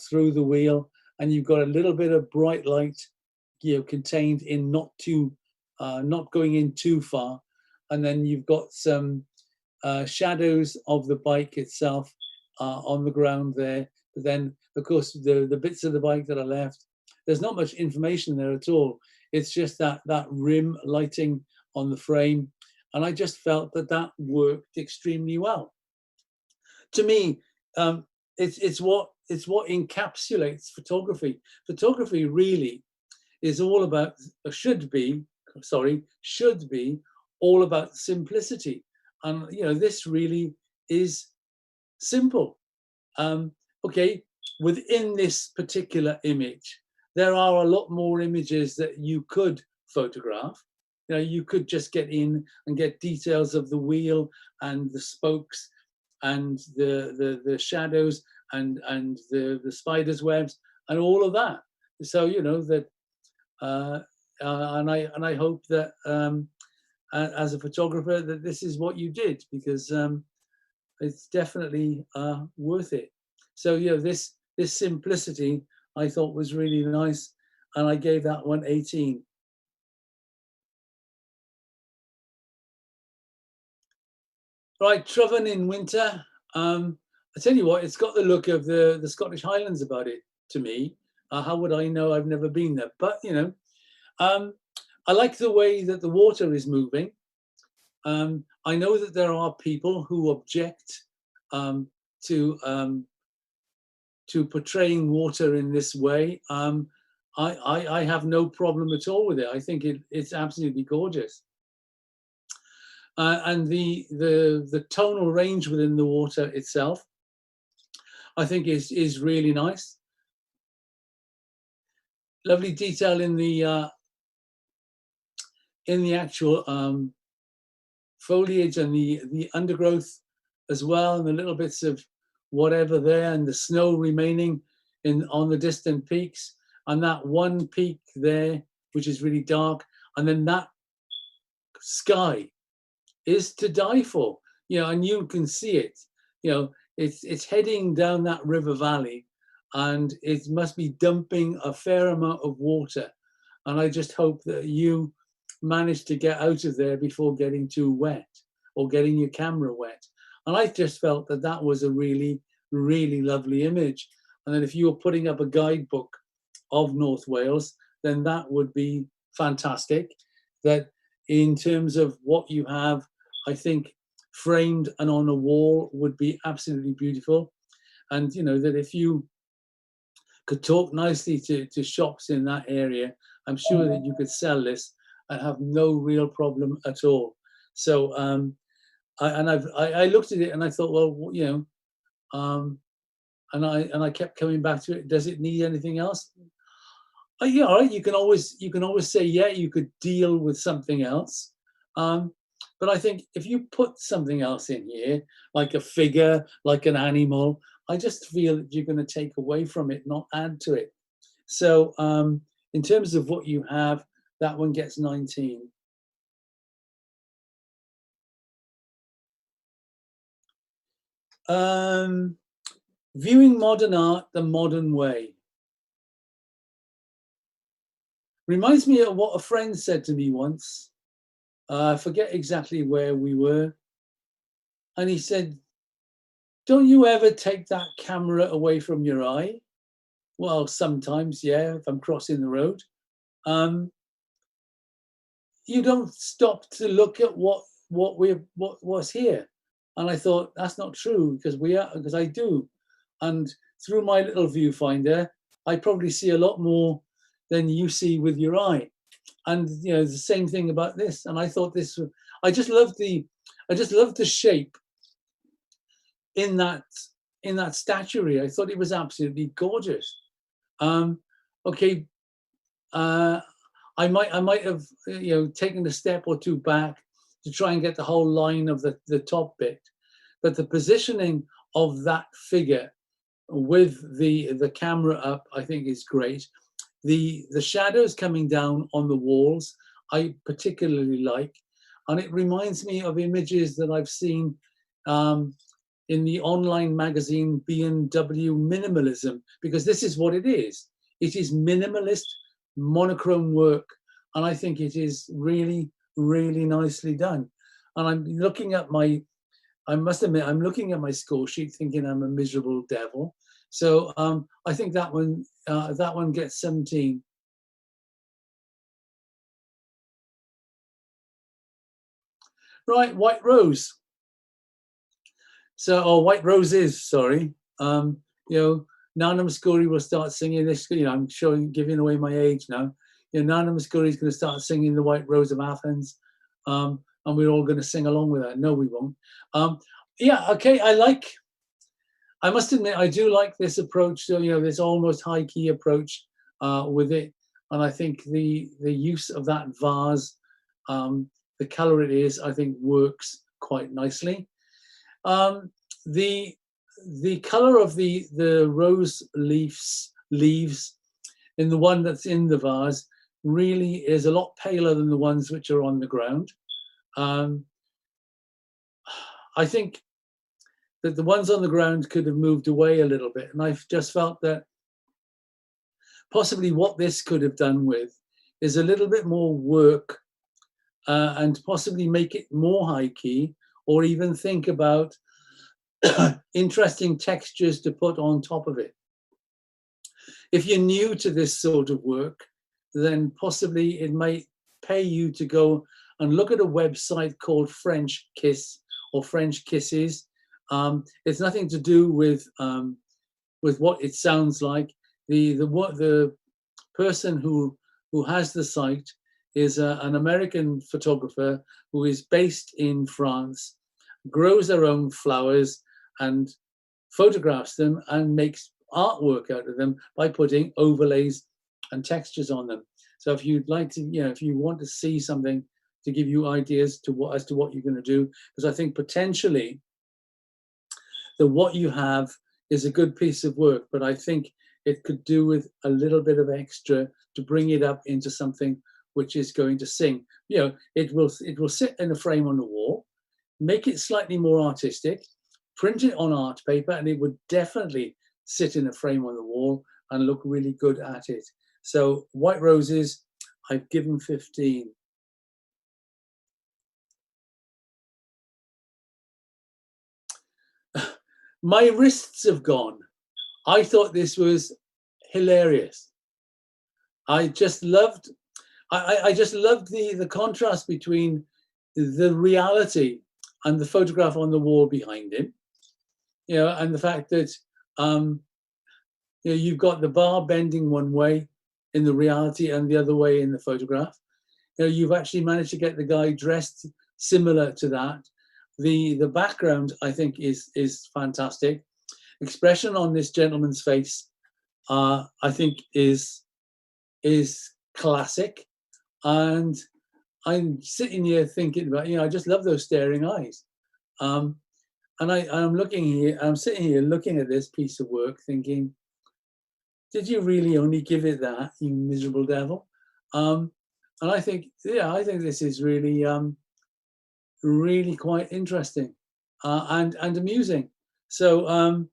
through the wheel, and you've got a little bit of bright light, contained in not going in too far, and then you've got some shadows of the bike itself on the ground there. But then, of course, the bits of the bike that are left, there's not much information there at all. It's just that rim lighting on the frame, and I just felt that worked extremely well. To me, it's what encapsulates photography. Photography really is all about, should be all about simplicity, and this really is simple. Okay, within this particular image, there are a lot more images that you could photograph. You could just get in and get details of the wheel and the spokes and the shadows and the spider's webs and all of that. So that, and I hope that as a photographer that this is what you did, because it's definitely worth it. So this simplicity I thought was really nice, and I gave that one 18. Right, Trovan in winter. I tell you what, it's got the look of the Scottish Highlands about it to me. How would I know? I've never been there, but I like the way that the water is moving. I know that there are people who object to portraying water in this way. I have no problem at all with it. I think it's absolutely gorgeous. And the tonal range within the water itself, I think is really nice. Lovely detail in the actual foliage and the undergrowth as well, and the little bits of whatever there, and the snow remaining on the distant peaks, and that one peak there which is really dark, and then that sky is to die for, and you can see it. It's heading down that river valley, and it must be dumping a fair amount of water, and I just hope that you manage to get out of there before getting too wet or getting your camera wet. And I just felt that was a really, really lovely image, and that if you were putting up a guidebook of North Wales, then that would be fantastic. That in terms of what you have, I think framed and on a wall would be absolutely beautiful. And that if you could talk nicely to shops in that area, I'm sure that you could sell this and have no real problem at all. So I looked at it and I thought, well, and I kept coming back to it. Does it need anything else? Yeah, all right. You can always say, yeah, you could deal with something else. But I think if you put something else in here, like a figure, like an animal, I just feel that you're going to take away from it, not add to it. So in terms of what you have, that one gets 19. Viewing modern art the modern way. Reminds me of what a friend said to me once. I forget exactly where we were. And he said, don't you ever take that camera away from your eye? Well, sometimes, yeah, if I'm crossing the road. You don't stop to look at what's here. And I thought, that's not true, because I do. And through my little viewfinder, I probably see a lot more than you see with your eye. And the same thing about this. And I thought I just loved the shape in that statuary. I thought it was absolutely gorgeous. Okay, I might have taken a step or two back to try and get the whole line of the top bit, but the positioning of that figure with the camera up, I think is great. The shadows coming down on the walls, I particularly like, and it reminds me of images that I've seen in the online magazine B&W Minimalism, because this is what it is. It is minimalist, monochrome work, and I think it is really, really nicely done. And I'm looking at my, I must admit, I'm looking at my score sheet thinking I'm a miserable devil. So I think that one gets 17. Right, White Rose. So, or White Roses, sorry. You know, Nana Muscuri will start singing this. You know, I'm giving away my age now. You know, Nana Muscuri is going to start singing the White Rose of Athens, and we're all going to sing along with that. No, we won't. Yeah, okay. I must admit, I do like this approach. So, you know, this almost high key approach with it, and I think the use of that vase, the color it is, I think works quite nicely. The color of the rose leaves in the one that's in the vase really is a lot paler than the ones which are on the ground. I think that the ones on the ground could have moved away a little bit, and I've just felt that possibly what this could have done with is a little bit more work and possibly make it more high key, or even think about interesting textures to put on top of it. If you're new to this sort of work, then possibly it might pay you to go and look at a website called French Kiss or French Kisses. It's nothing to do with what it sounds like. The person who has the site is an American photographer who is based in France, grows their own flowers and photographs them and makes artwork out of them by putting overlays and textures on them. So if you'd like to, you know, if you want to see something to give you ideas as to what you're going to do, because I think potentially that what you have is a good piece of work, but I think it could do with a little bit of extra to bring it up into something which is going to sing. You know, it will sit in a frame on the wall, make it slightly more artistic, print it on art paper, and it would definitely sit in a frame on the wall and look really good at it. So White Roses, I've given 15. My wrists have gone. I thought this was hilarious. I just loved the contrast between the reality and the photograph on the wall behind him, you know, and the fact that you know, you've got the bar bending one way in the reality and the other way in the photograph. You know, you've actually managed to get the guy dressed similar to that. The background, I think, is fantastic. Expression on this gentleman's face, I think, is classic. And I'm sitting here thinking about, you know, I just love those staring eyes. And I'm sitting here looking at this piece of work thinking, did you really only give it that, you miserable devil? And I think, yeah, I think this is really, really quite interesting and amusing. So,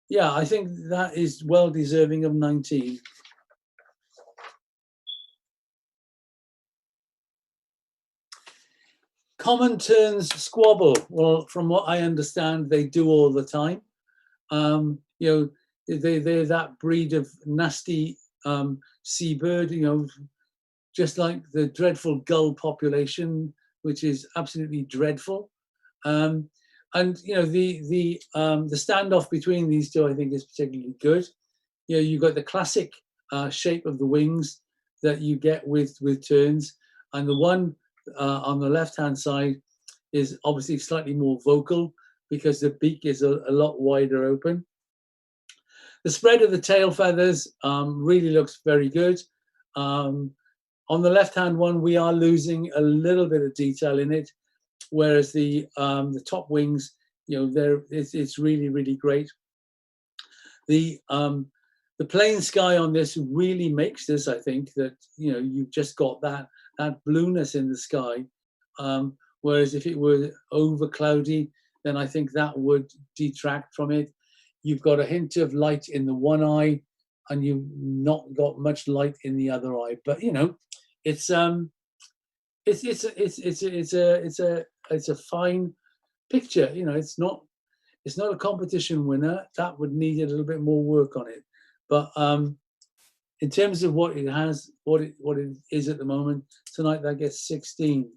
yeah, I think that is well deserving of 19. Common turns squabble. Well, from what I understand, they do all the time. You know, they're that breed of nasty seabird, you know, just like the dreadful gull population, which is absolutely dreadful. And you know, the standoff between these two, I think, is particularly good. You know, you've got the classic shape of the wings that you get with terns, and the one on the left-hand side is obviously slightly more vocal because the beak is a lot wider open. The spread of the tail feathers really looks very good. On the left-hand one, we are losing a little bit of detail in it, whereas the top wings, you know, it's really, really great. The plain sky on this really makes this, I think, that, you know, you've just got that blueness in the sky. Whereas if it were over cloudy, then I think that would detract from it. You've got a hint of light in the one eye, and you've not got much light in the other eye. But you know, it's a fine picture. You know, it's not a competition winner. That would need a little bit more work on it. But in terms of what it has, what it is at the moment, tonight that gets 16.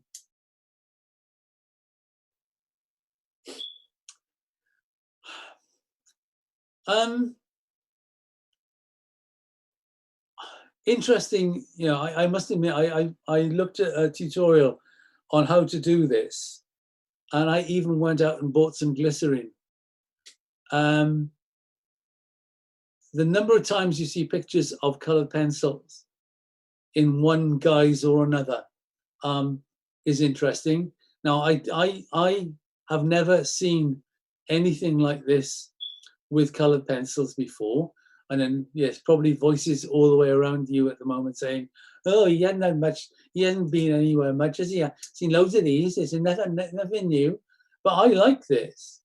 Interesting, you know, I must admit, I looked at a tutorial on how to do this, and I even went out and bought some glycerin. The number of times you see pictures of colored pencils in one guise or another is interesting. Now, I have never seen anything like this with colored pencils before. And then, yes, probably voices all the way around you at the moment saying, oh, he hasn't had much, he hasn't been anywhere much, has he? Seen loads of these, it's nothing new. But I like this.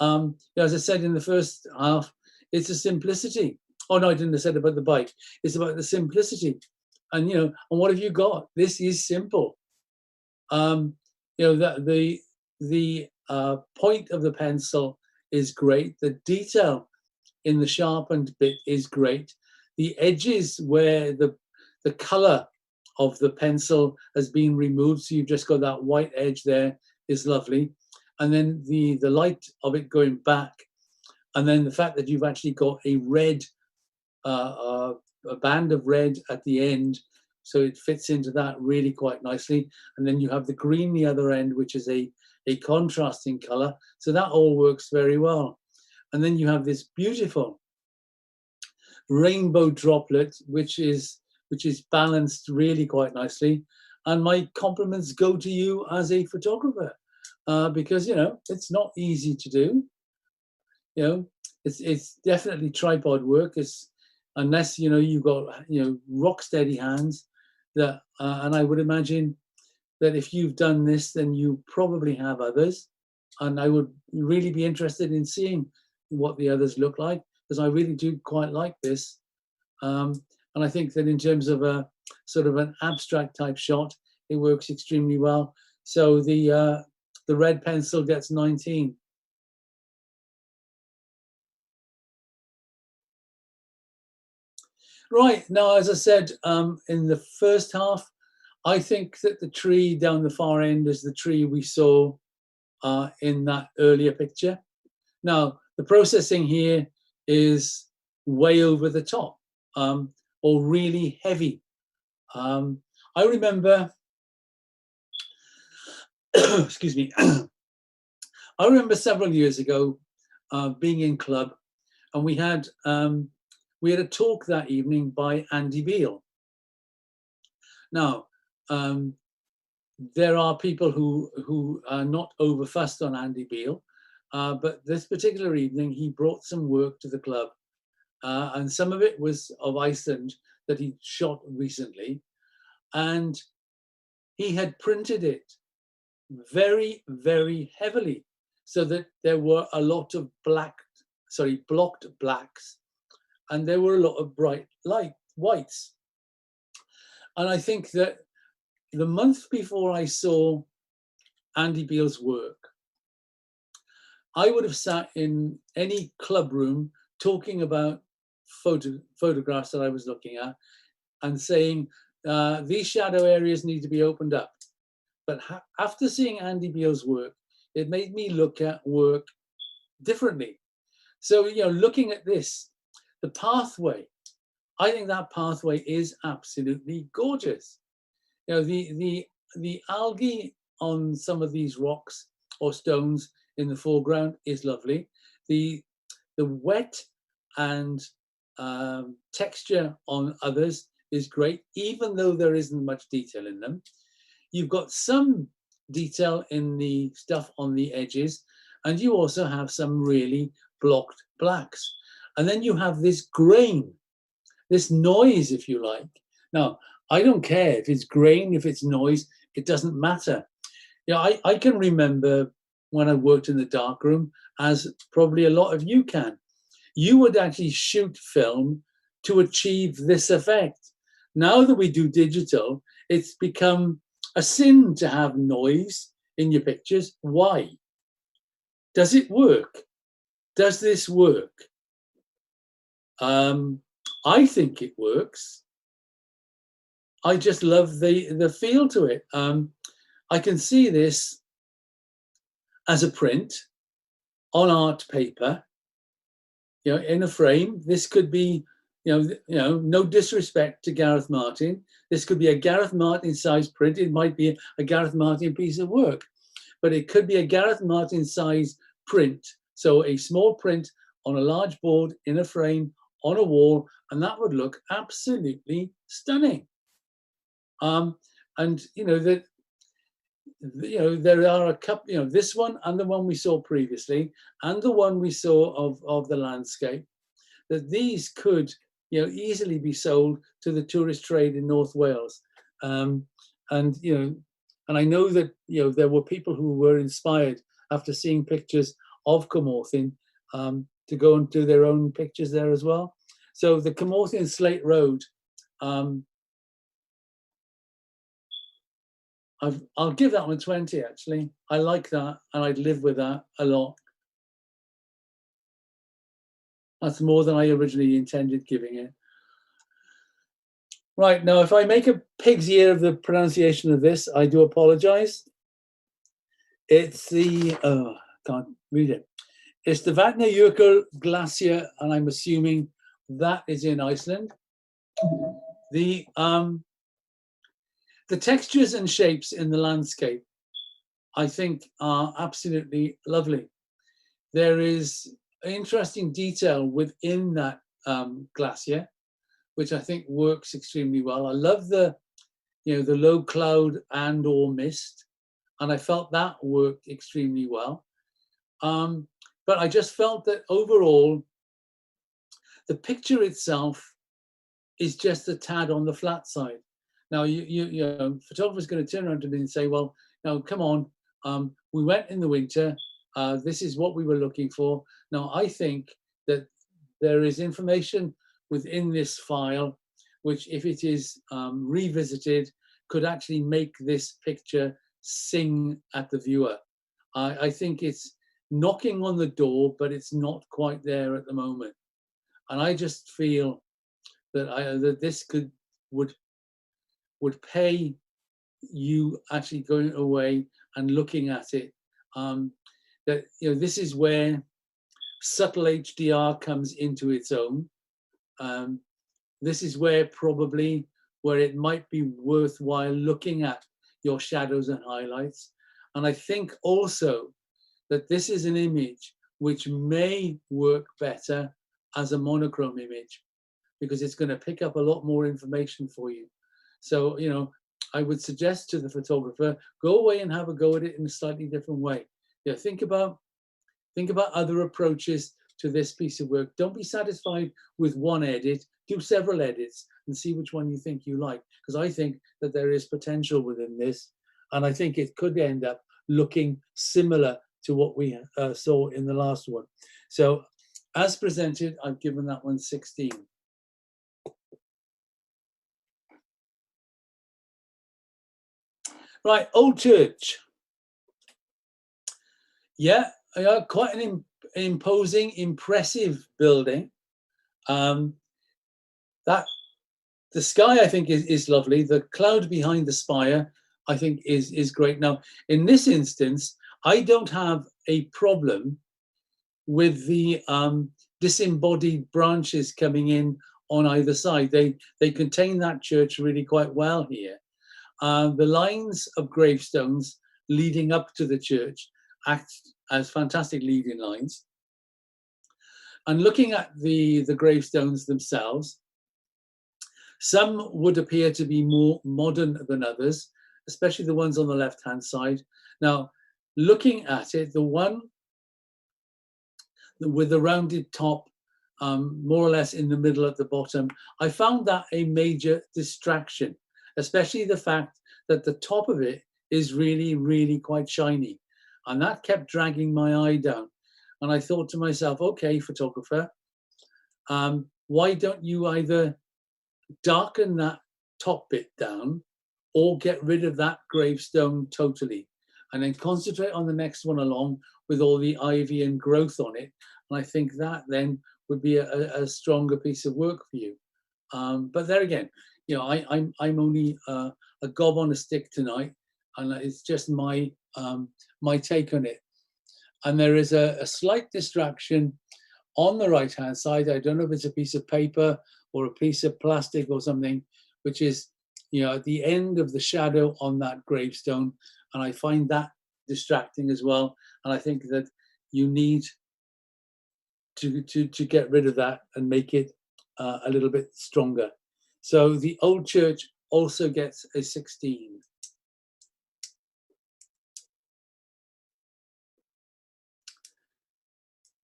As I said in the first half, it's a simplicity. Oh, no, I didn't say about the bike. It's about the simplicity. And, you know, and what have you got? This is simple. You know, that the point of the pencil is great. The detail in the sharpened bit is great. The edges where the color of the pencil has been removed, so you've just got that white edge there, is lovely. And then the light of it going back, and then the fact that you've actually got a red, a band of red at the end, so it fits into that really quite nicely. And then you have the green the other end, which is a contrasting color. So that all works very well. And then you have this beautiful rainbow droplet, which is balanced really quite nicely. And my compliments go to you as a photographer, because, you know, it's not easy to do. You know, it's definitely tripod work. It's, unless, you know, you've got, you know, rock steady hands, that and I would imagine that if you've done this, then you probably have others. And I would really be interested in seeing what the others look like, because I really do quite like this. And I think that in terms of a sort of an abstract type shot, it works extremely well. So the red pencil gets 19. Right, now, as I said, in the first half, I think that the tree down the far end is the tree we saw in that earlier picture. Now, the processing here is way over the top, or really heavy. I remember, excuse me, I remember several years ago being in club, and we had a talk that evening by Andy Beale. Now, there are people who are not overfussed on Andy Beale, but this particular evening he brought some work to the club, and some of it was of Iceland that he shot recently, and he had printed it very, very heavily, so that there were a lot of blocked blacks, and there were a lot of bright light whites. And I think that the month before I saw Andy Beale's work, I would have sat in any club room talking about photographs that I was looking at and saying, these shadow areas need to be opened up. But after seeing Andy Beale's work, it made me look at work differently. So, you know, looking at this, the pathway, I think that pathway is absolutely gorgeous. You know, the algae on some of these rocks or stones in the foreground is lovely. The wet and texture on others is great, even though there isn't much detail in them. You've got some detail in the stuff on the edges, and you also have some really blocked blacks. And then you have this grain, this noise, if you like. Now, I don't care if it's grain, if it's noise, it doesn't matter. You know, I can remember when I worked in the darkroom, as probably a lot of you can. You would actually shoot film to achieve this effect. Now that we do digital, it's become a sin to have noise in your pictures. Why? Does it work? Does this work? I think it works. I just love the feel to it. I can see this as a print on art paper, in a frame. This could be, no disrespect to Gareth Martin. This could be a Gareth Martin size print. It might be a Gareth Martin piece of work, but it could be a Gareth Martin size print. So a small print on a large board in a frame on a wall, and that would look absolutely stunning. And there are a couple, this one and the one we saw previously, and the one we saw of the landscape, that these could, easily be sold to the tourist trade in North Wales. And I know that, there were people who were inspired after seeing pictures of Carmarthen to go and do their own pictures there as well. So the Carmarthen Slate Road, I'll give that one 20, actually. I like that, and I'd live with that a lot. That's more than I originally intended giving it. Right, now if I make a pig's ear of the pronunciation of this, I do apologize. It's the, I can't read it. It's the Vatnajökull Glacier, and I'm assuming that is in Iceland. The textures and shapes in the landscape, I think, are absolutely lovely. There is interesting detail within that glacier, which I think works extremely well. I love the low cloud and or mist, and I felt that worked extremely well. But I just felt that overall, the picture itself is just a tad on the flat side. Now, photographer's going to turn around to me and say, well, now, come on, we went in the winter. This is what we were looking for. Now, I think that there is information within this file, which if it is revisited, could actually make this picture sing at the viewer. I think it's knocking on the door, but it's not quite there at the moment. And I just feel that that this would pay you actually going away and looking at it. That this is where subtle HDR comes into its own. This is where it might be worthwhile looking at your shadows and highlights. And I think also that this is an image which may work better as a monochrome image, because it's going to pick up a lot more information for you. So, I would suggest to the photographer, go away and have a go at it in a slightly different way. Think about other approaches to this piece of work. Don't be satisfied with one edit. Do several edits and see which one you think you like. Because I think that there is potential within this, and I think it could end up looking similar to what we saw in the last one. So, as presented, I've given that one 16. Right, Old Church. Yeah, quite an imposing, impressive building. The sky, I think, is lovely. The cloud behind the spire, I think, is great. Now, in this instance, I don't have a problem with the disembodied branches coming in on either side. They contain that church really quite well here. The lines of gravestones leading up to the church act as fantastic leading lines. And looking at the gravestones themselves, some would appear to be more modern than others, especially the ones on the left-hand side. Now, looking at it, the one with the rounded top, more or less in the middle at the bottom, I found that a major distraction, especially the fact that the top of it is really, really quite shiny. And that kept dragging my eye down. And I thought to myself, okay, photographer, why don't you either darken that top bit down or get rid of that gravestone totally, and then concentrate on the next one along with all the ivy and growth on it. And I think that then would be a stronger piece of work for you. But there again, you know, I'm only a gob on a stick tonight, and it's just my my take on it. And there is a slight distraction on the right hand side. I don't know if it's a piece of paper or a piece of plastic or something, which is, you know, at the end of the shadow on that gravestone, and I find that distracting as well. And I think that you need to get rid of that and make it a little bit stronger. So the old church also gets a 16.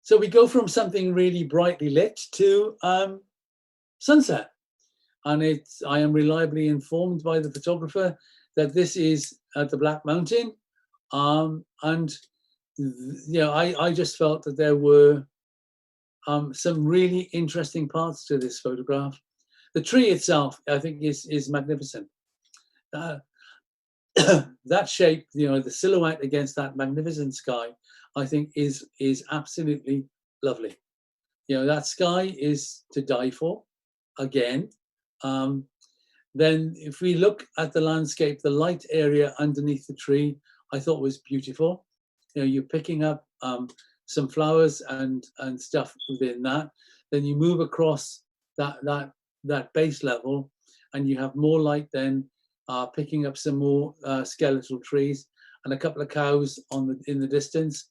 So we go from something really brightly lit to sunset. And I am reliably informed by the photographer that this is at the Black Mountain. And you know, I just felt that there were some really interesting parts to this photograph. The tree itself, I think, is magnificent. That shape, you know, the silhouette against that magnificent sky, I think is absolutely lovely. You know, that sky is to die for, again. Then if we look at the landscape, the light area underneath the tree, I thought was beautiful. You know, you're picking up some flowers and stuff within that. Then you move across that base level, and you have more light then picking up some more skeletal trees and a couple of cows in the distance.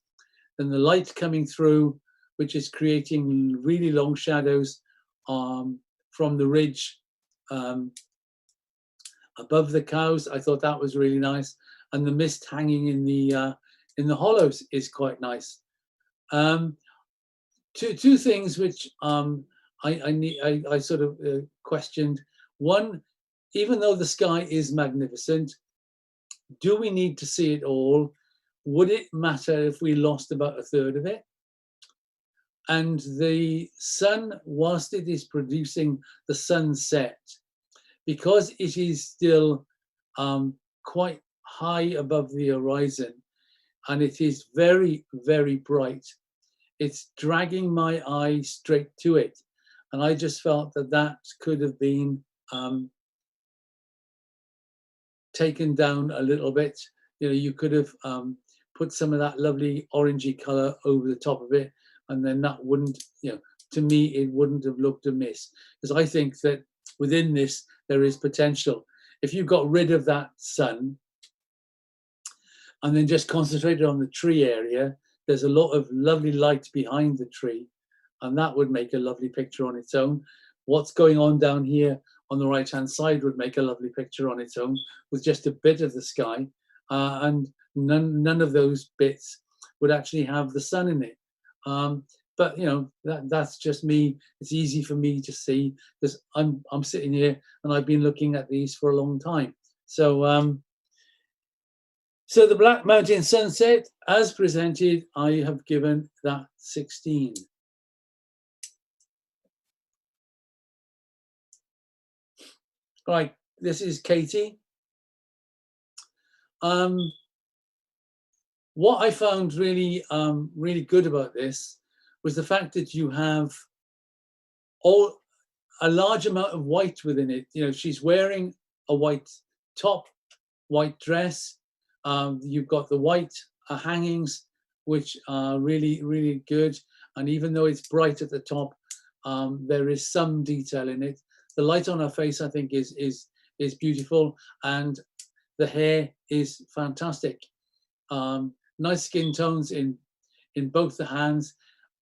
Then the light coming through, which is creating really long shadows from the ridge above the cows. I thought that was really nice, and the mist hanging in the hollows is quite nice. Two things which I sort of questioned. One, even though the sky is magnificent, do we need to see it all? Would it matter if we lost about a third of it? And the sun, whilst it is producing the sunset, because it is still quite high above the horizon, and it is very, very bright, it's dragging my eye straight to it. And I just felt that that could have been taken down a little bit. You know, you could have put some of that lovely orangey color over the top of it, and then that wouldn't, you know, to me, it wouldn't have looked amiss. Because I think that within this, there is potential. If you got rid of that sun and then just concentrated on the tree area, there's a lot of lovely light behind the tree, and that would make a lovely picture on its own. What's going on down here on the right-hand side would make a lovely picture on its own with just a bit of the sky, and none of those bits would actually have the sun in it. But you know, that's just me. It's easy for me to see because I'm sitting here and I've been looking at these for a long time. So so the Black Mountain sunset, as presented, I have given that 16. Right, this is Katie. What I found really, really good about this was the fact that you have a large amount of white within it. You know, she's wearing a white top, white dress. You've got the white hangings, which are really, really good. And even though it's bright at the top, there is some detail in it. The light on her face, I think, is beautiful, and the hair is fantastic. Nice skin tones in both the hands.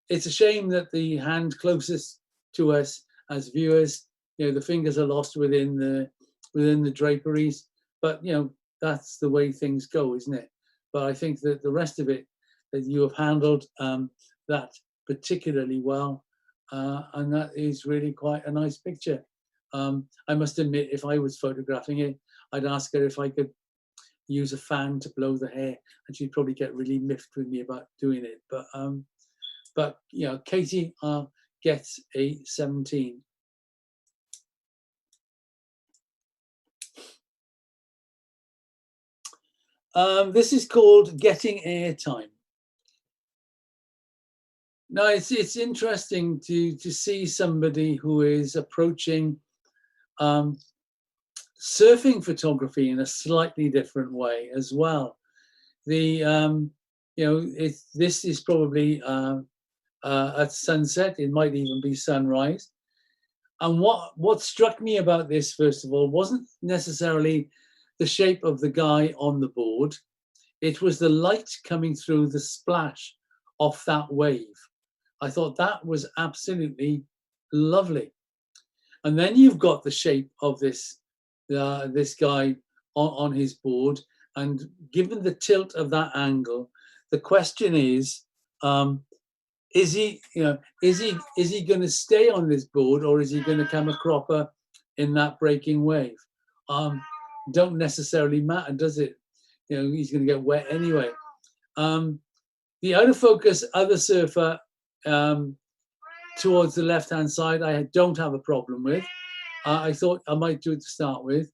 It's a shame that the hand closest to us as viewers, you know, the fingers are lost within the draperies. But you know, that's the way things go, isn't it? But I think that the rest of it, that you have handled that particularly well, and that is really quite a nice picture. I must admit, if I was photographing it, I'd ask her if I could use a fan to blow the hair, and she'd probably get really miffed with me about doing it. But you know, Katie, gets a 17. This is called getting airtime. Now it's interesting to see somebody who is approaching surfing photography in a slightly different way as well. The this is probably at sunset. It might even be sunrise. And what struck me about this, first of all, wasn't necessarily the shape of the guy on the board. It was the light coming through the splash off that wave. I thought that was absolutely lovely. And then you've got the shape of this guy on his board, and given the tilt of that angle, the question is he going to stay on this board, or is he going to come a cropper in that breaking wave? Don't necessarily matter, does it? He's going to get wet anyway. The out of focus other surfer towards the left hand side, I don't have a problem with. I thought I might do it to start with,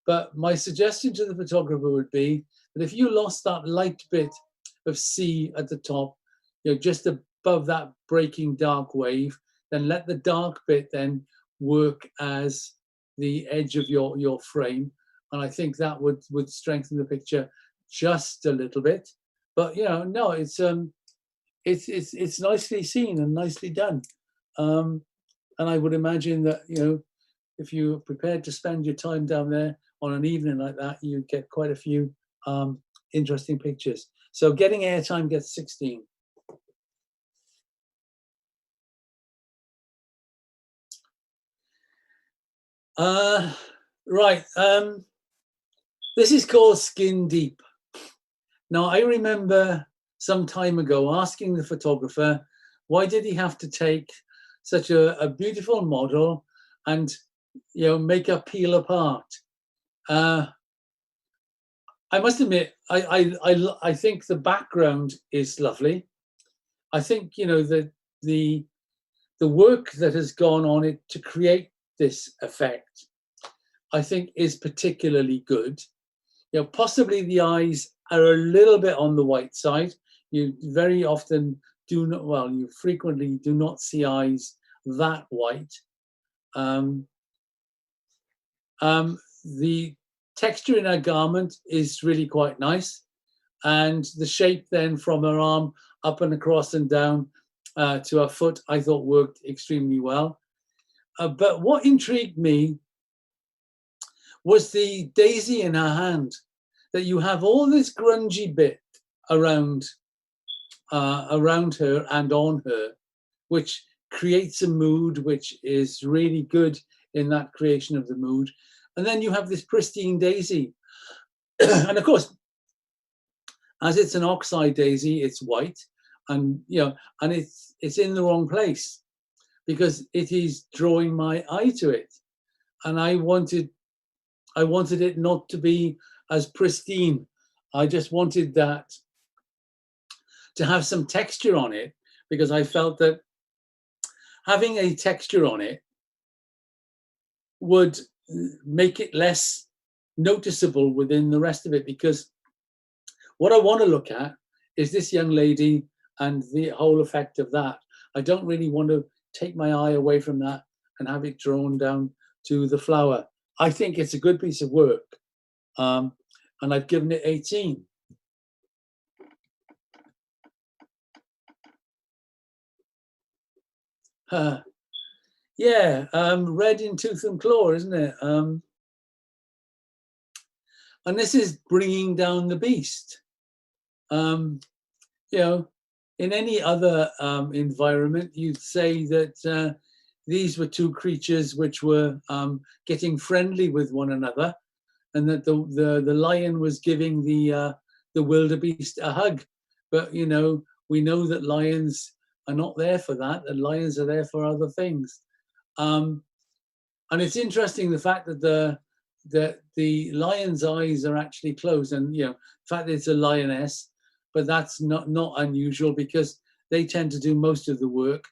but my suggestion to the photographer would be that if you lost that light bit of sea at the top, just above that breaking dark wave, then let the dark bit then work as the edge of your frame, and I think that would strengthen the picture just a little bit. But no, it's nicely seen and nicely done, and I would imagine that if you're prepared to spend your time down there on an evening like that, you get quite a few interesting pictures. So getting airtime gets 16. Right. This is called Skin Deep. Now, I remember some time ago asking the photographer, why did he have to take such a beautiful model and make her peel apart? I must admit, I think the background is lovely. I think that the work that has gone on it to create this effect, I think, is particularly good. Possibly the eyes are a little bit on the white side. You very often do not, well, you frequently do not see eyes that white. The texture in her garment is really quite nice, and the shape then from her arm up and across and down to her foot, I thought worked extremely well. But what intrigued me was the daisy in her hand, that you have all this grungy bit around her and on her, which creates a mood which is really good in that creation of the mood. And then you have this pristine daisy. And of course, as it's an oxide daisy, it's white, and and it's in the wrong place because it is drawing my eye to it. And I wanted it not to be as pristine. I just wanted that to have some texture on it, because I felt that having a texture on it would make it less noticeable within the rest of it. Because what I want to look at is this young lady and the whole effect of that. I don't really want to take my eye away from that and have it drawn down to the flower. I think it's a good piece of work, and I've given it 18. Yeah, red in tooth and claw, isn't it? And this is bringing down the beast. In any other environment, you'd say that these were two creatures which were getting friendly with one another, and that the lion was giving the wildebeest a hug. But we know that lions are not there for that, and lions are there for other things. And it's interesting the fact that the lion's eyes are actually closed, and the fact that it's a lioness, but that's not unusual because they tend to do most of the work,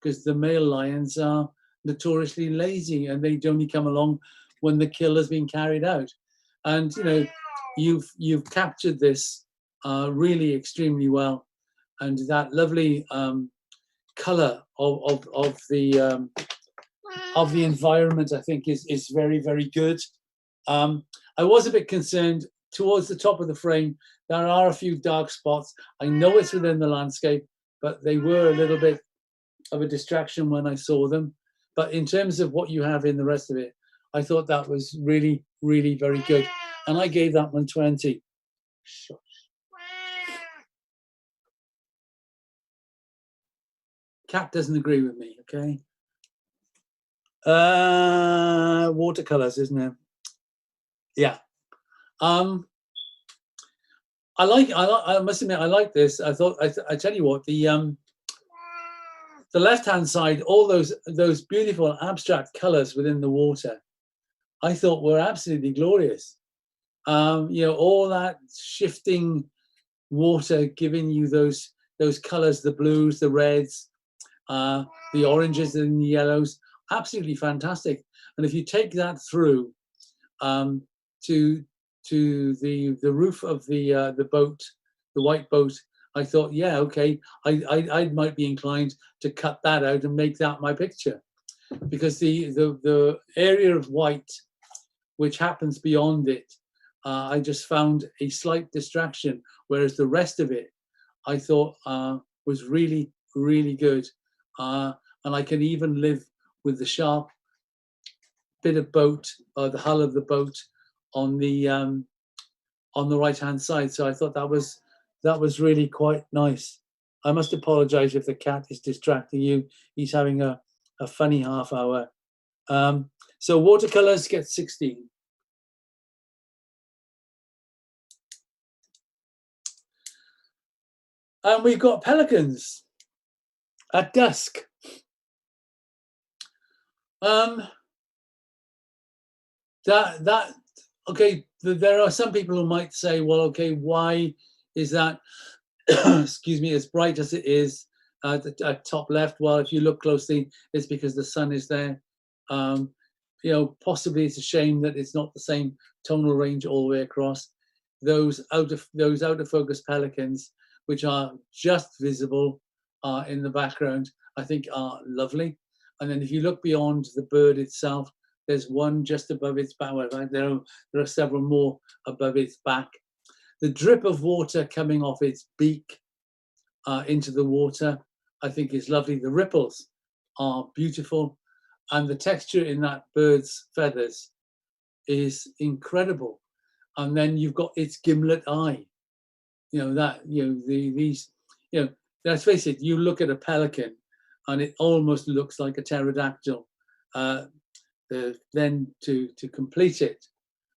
because the male lions are notoriously lazy and they only come along when the kill has been carried out. And you've captured this really extremely well, and that lovely color of the environment, I think, is very, very good. I was a bit concerned towards the top of the frame. There are a few dark spots. I know it's within the landscape, but they were a little bit of a distraction when I saw them. But in terms of what you have in the rest of it, I thought that was really, really very good. And I gave that one 20. Shush. Cat doesn't agree with me, okay? Watercolors, isn't it? Yeah. I must admit, I like this. I thought, I tell you what, the left-hand side, all those beautiful abstract colors within the water, I thought were absolutely glorious. All that shifting water giving you those colors, the blues, the reds, the oranges and the yellows, absolutely fantastic. And if you take that through to the roof of the boat, the white boat, I thought, yeah, okay, I might be inclined to cut that out and make that my picture, because the area of white which happens beyond it, I just found a slight distraction, whereas the rest of it I thought was really, really good. And I can even live with the sharp bit of boat, the hull of the boat on the right hand side. So I thought that was really quite nice. I must apologize if the cat is distracting you. He's having a funny half hour. So watercolors get 16. And we've got pelicans at dusk. Okay, there are some people who might say, well, okay, why is that, excuse me, as bright as it is at top left? Well, if you look closely, it's because the sun is there. Possibly it's a shame that it's not the same tonal range all the way across. Those out of focus pelicans, which are just visible in the background, I think are lovely. And then if you look beyond the bird itself, there's one just above its back. There are several more above its back. The drip of water coming off its beak into the water, I think is lovely. The ripples are beautiful. And the texture in that bird's feathers is incredible. And then you've got its gimlet eye. Let's face it, you look at a pelican and it almost looks like a pterodactyl. Then to complete it,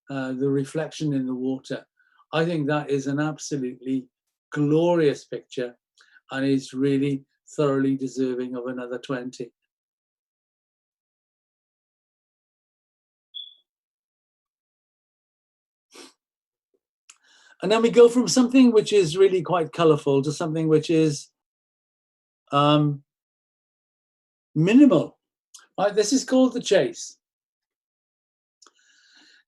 the reflection in the water, I think that is an absolutely glorious picture and is really thoroughly deserving of another 20. And then we go from something which is really quite colourful to something which is minimal. Right, this is called The Chase.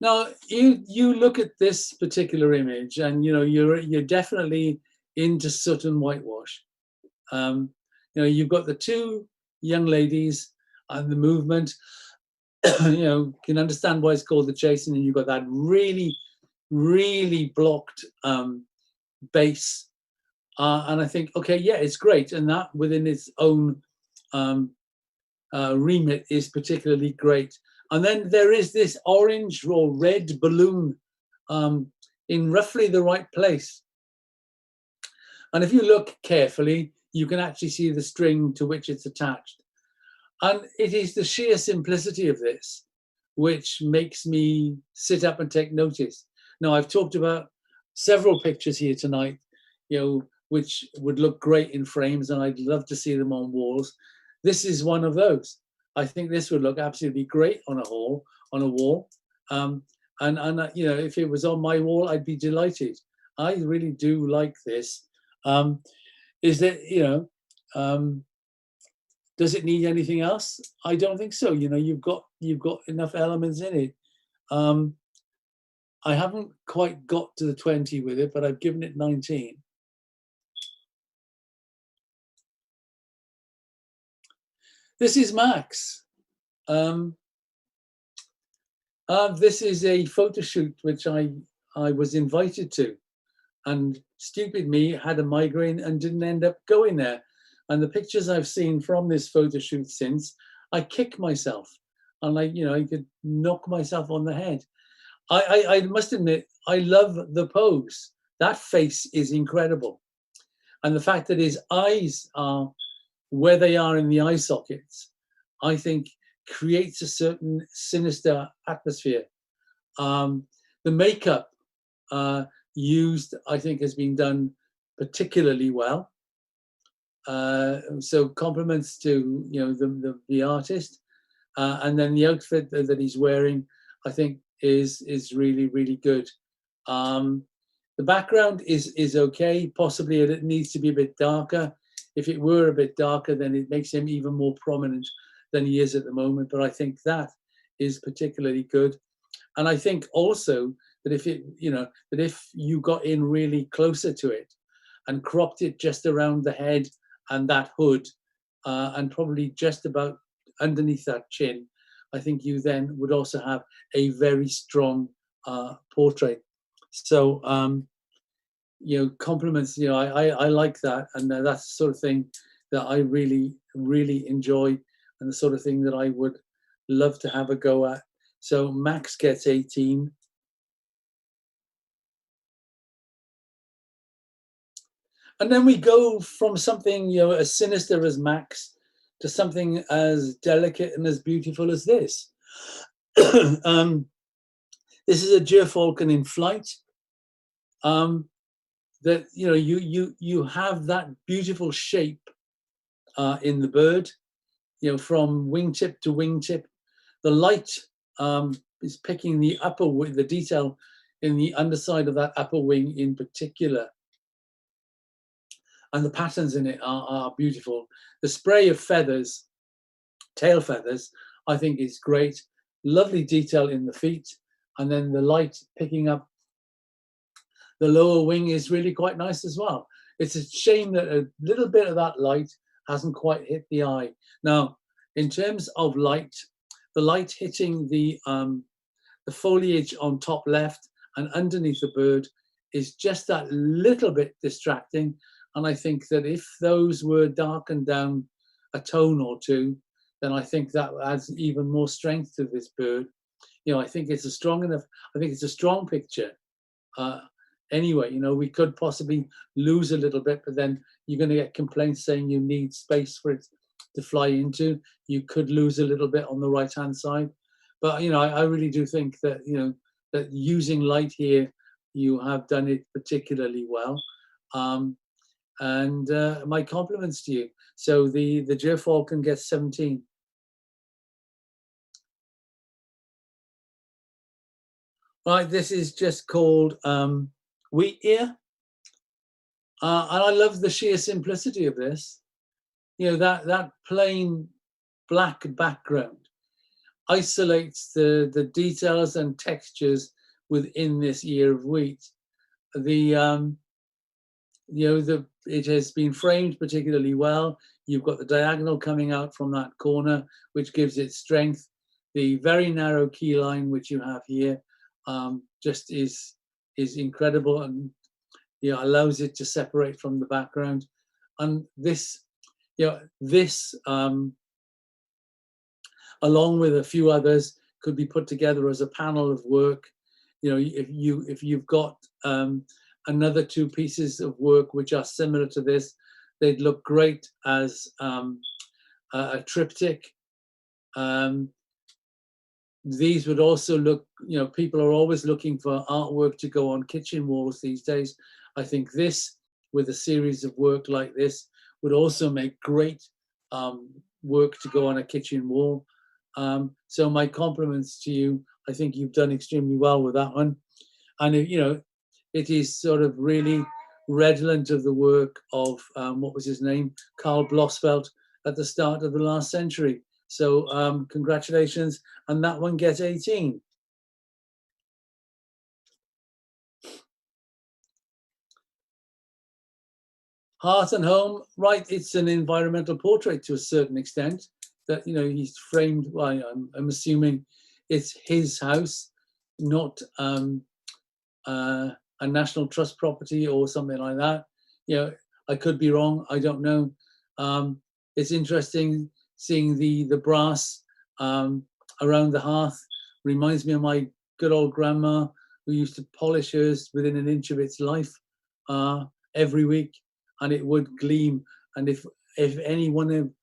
Now you look at this particular image, and you're definitely into soot and whitewash. You've got the two young ladies and the movement. You can understand why it's called The Chase, and then you've got that really, really blocked base. And I think, okay, yeah, it's great, and that within its own remit is particularly great. And then there is this orange or red balloon in roughly the right place. And if you look carefully, you can actually see the string to which it's attached. And it is the sheer simplicity of this which makes me sit up and take notice. Now, I've talked about several pictures here tonight, which would look great in frames, and I'd love to see them on walls. This is one of those. I think this would look absolutely great on a wall. And if it was on my wall, I'd be delighted. I really do like this. Is that Does it need anything else? I don't think so. You know, you've got enough elements in it. I haven't quite got to the 20 with it, but I've given it 19. This is Max. This is a photo shoot which I was invited to, and stupid me had a migraine and didn't end up going there. And the pictures I've seen from this photo shoot since, I kick myself, and I could knock myself on the head. I must admit, I love the pose. That face is incredible. And the fact that his eyes are where they are in the eye sockets, I think creates a certain sinister atmosphere. The makeup used, I think, has been done particularly well. So compliments to the artist, and then the outfit that he's wearing, I think, is really, really good. The background is okay. Possibly it needs to be a bit darker. If it were a bit darker, then it makes him even more prominent than he is at the moment. But I think that is particularly good. And I think also that if you got in really closer to it and cropped it just around the head and that hood, and probably just about underneath that chin, I think you then would also have a very strong portrait. So, compliments, I like that. And that's the sort of thing that I really, really enjoy, and the sort of thing that I would love to have a go at. So Max gets 18. And then we go from something, as sinister as Max to something as delicate and as beautiful as this. This is a gyrfalcon in flight. That you have that beautiful shape in the bird, from wingtip to wingtip. The light is picking the upper wing, the detail in the underside of that upper wing in particular. And the patterns in it are beautiful. The spray of feathers, tail feathers, I think is great. Lovely detail in the feet. And then the light picking up the lower wing is really quite nice as well. It's a shame that a little bit of that light hasn't quite hit the eye. Now, in terms of light, the light hitting the foliage on top left and underneath the bird is just that little bit distracting. And I think that if those were darkened down a tone or two, then I think that adds even more strength to this bird. I think it's a strong enough, I think it's a strong picture. Anyway, we could possibly lose a little bit, but then you're going to get complaints saying you need space for it to fly into. You could lose a little bit on the right-hand side. But, I really do think that, that using light here, you have done it particularly well. And my compliments to you. So the gyrfalcon gets 17. Right, this is just called wheat ear. And I love the sheer simplicity of this. That plain black background isolates the details and textures within this ear of wheat. It has been framed particularly well. You've got the diagonal coming out from that corner, which gives it strength. The very narrow key line which you have here just is incredible, and allows it to separate from the background. And this along with a few others could be put together as a panel of work. If you've got another two pieces of work which are similar to this, they'd look great as a triptych. These would also look, people are always looking for artwork to go on kitchen walls these days. I think this, with a series of work like this, would also make great work to go on a kitchen wall. So my compliments to you. I think you've done extremely well with that one. And, it is sort of really redolent of the work of, what was his name? Karl Blossfeldt, at the start of the last century. So congratulations, and that one gets 18. Hearth and Home, right, it's an environmental portrait to a certain extent that, you know, he's framed, well, I'm assuming it's his house, not a National Trust property or something like that. You know, I could be wrong, I don't know. It's interesting seeing the brass around the hearth. Reminds me of my good old grandma who used to polish hers within an inch of its life every week, and it would gleam. And if any one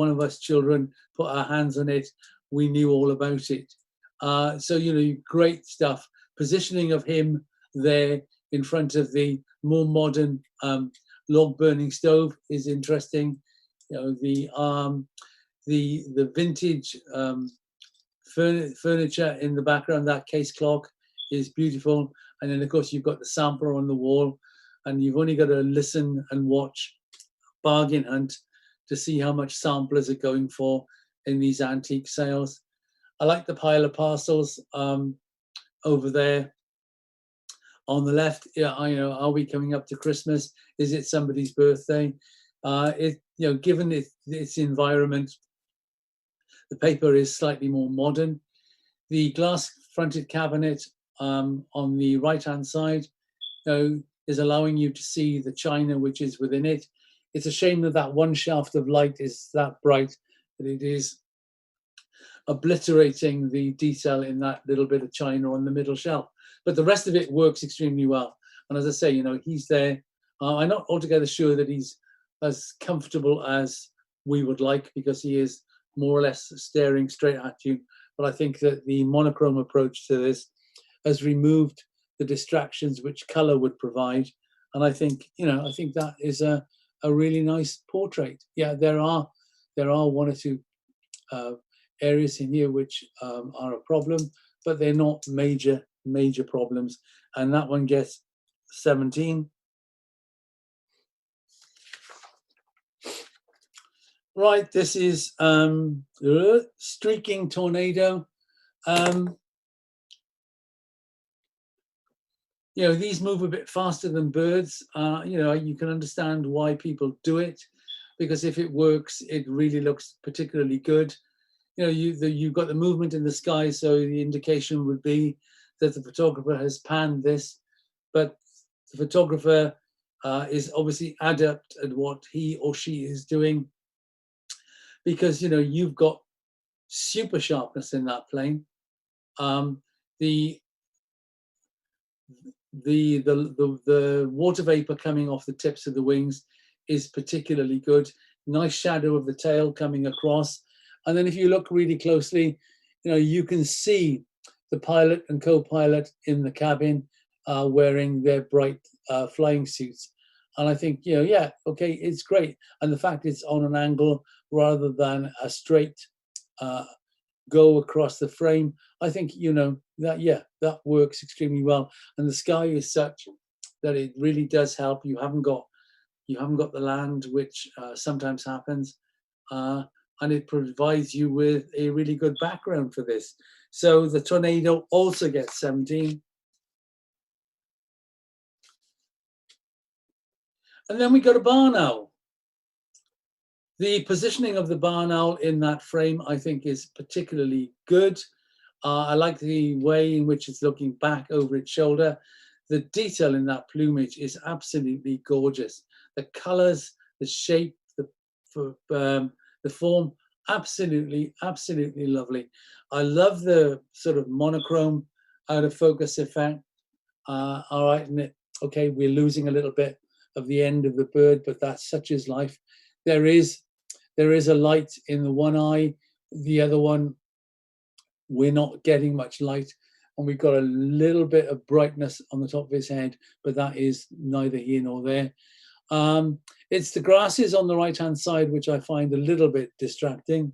of us children put our hands on it, we knew all about it. So, you know, great stuff. Positioning of him there in front of the more modern log burning stove is interesting. You know, the vintage furniture in the background, that case clock is beautiful. And then of course you've got the sampler on the wall, and you've only got to listen and watch Bargain Hunt to see how much samplers are going for in these antique sales. I like the pile of parcels over there on the left. Yeah, I know. Are we coming up to Christmas? Is it somebody's birthday? You know, given its environment, the paper is slightly more modern. The glass-fronted cabinet on the right-hand side, you know, is allowing you to see the china which is within it. It's a shame that that one shaft of light is that bright that it is obliterating the detail in that little bit of china on the middle shelf. But the rest of it works extremely well. And as I say, you know, he's there. I'm not altogether sure that he's as comfortable as we would like, because he is more or less staring straight at you. But I think that the monochrome approach to this has removed the distractions which color would provide. And I think, you know, I think that is a really nice portrait. Yeah, there are one or two areas in here which are a problem, but they're not major problems. And that one gets 17. Right, this is Streaking Tornado. You know, these move a bit faster than birds. You know, you can understand why people do it, because if it works, it really looks particularly good. You know, you've got the movement in the sky, so the indication would be that the photographer has panned this, but the photographer is obviously adept at what he or she is doing, because, you know, you've got super sharpness in that plane. The water vapor coming off the tips of the wings is particularly good. Nice shadow of the tail coming across. And then if you look really closely, you know, you can see the pilot and co-pilot in the cabin wearing their bright flying suits. And I think, you know, yeah, okay, it's great. And the fact it's on an angle rather than a straight go across the frame, I think, you know, that, yeah, that works extremely well. And the sky is such that it really does help. You haven't got the land, which sometimes happens, and it provides you with a really good background for this. So the tornado also gets 17. And then we got a barn owl. The positioning of the barn owl in that frame, I think, is particularly good. I like the way in which it's looking back over its shoulder. The detail in that plumage is absolutely gorgeous. The colors, the shape, the form, absolutely lovely. I love the sort of monochrome out of focus effect. All right, okay, we're losing a little bit of the end of the bird, but that's such is life. There is a light in the one eye, the other one we're not getting much light, and we've got a little bit of brightness on the top of his head, but that is neither here nor there. It's the grasses on the right hand side which I find a little bit distracting,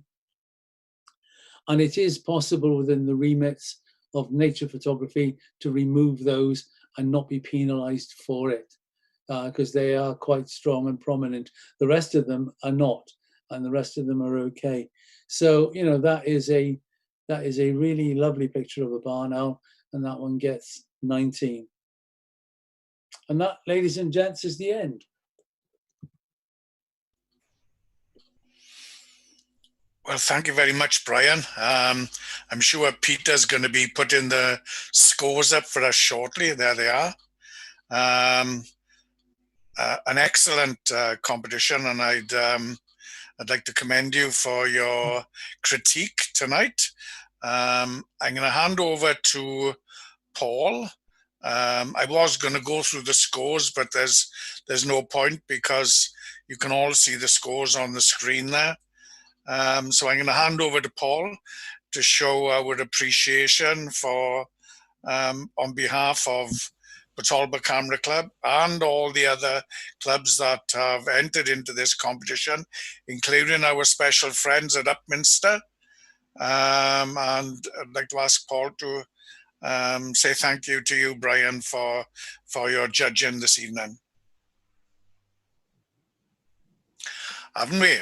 and it is possible within the remits of nature photography to remove those and not be penalized for it, because they are quite strong and prominent. The rest of them are not. and the rest of them are okay. So, you know, that is a really lovely picture of a barn owl, and that one gets 19. And that, ladies and gents, is the end. Well, thank you very much, Brian. I'm sure Peter's going to be putting the scores up for us shortly. There they are. An excellent competition, and I'd like to commend you for your critique tonight. I'm going to hand over to Paul. I was going to go through the scores, but there's no point because you can all see the scores on the screen there. So I'm going to hand over to Paul to show our appreciation for, on behalf of Patalba Camera Club and all the other clubs that have entered into this competition, including our special friends at Upminster. And I'd like to ask Paul to say thank you to you, Brian, for your judging this evening. Haven't we?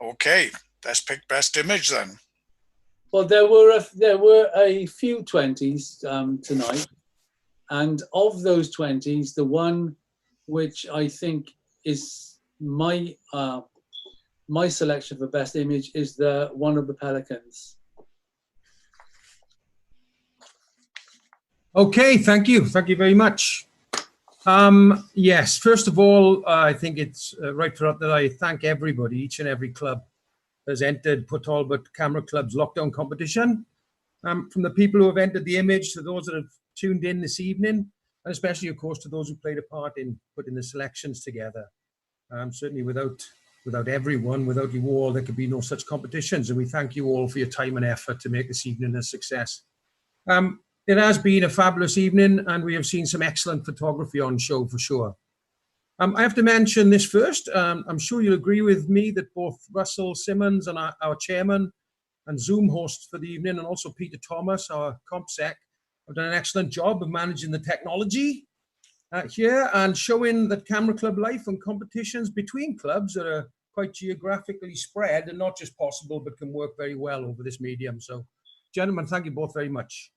Okay, let's pick best image then. Well, there were a few 20s tonight, and of those 20s, the one which I think is my selection for best image is the one of the pelicans. Okay, thank you very much. Yes, first of all, I think it's right for that I thank everybody, each and every club has entered Port Talbot Camera Club's lockdown competition. From the people who have entered the image to those that have tuned in this evening, and especially, of course, to those who played a part in putting the selections together. Certainly without everyone, without you all, there could be no such competitions, and we thank you all for your time and effort to make this evening a success. It has been a fabulous evening, and we have seen some excellent photography on show for sure. I have to mention this first. I'm sure you'll agree with me that both Russell Simmons and our chairman and Zoom host for the evening, and also Peter Thomas, our CompSec, have done an excellent job of managing the technology here and showing that camera club life and competitions between clubs that are quite geographically spread and not just possible, but can work very well over this medium. So, gentlemen, thank you both very much.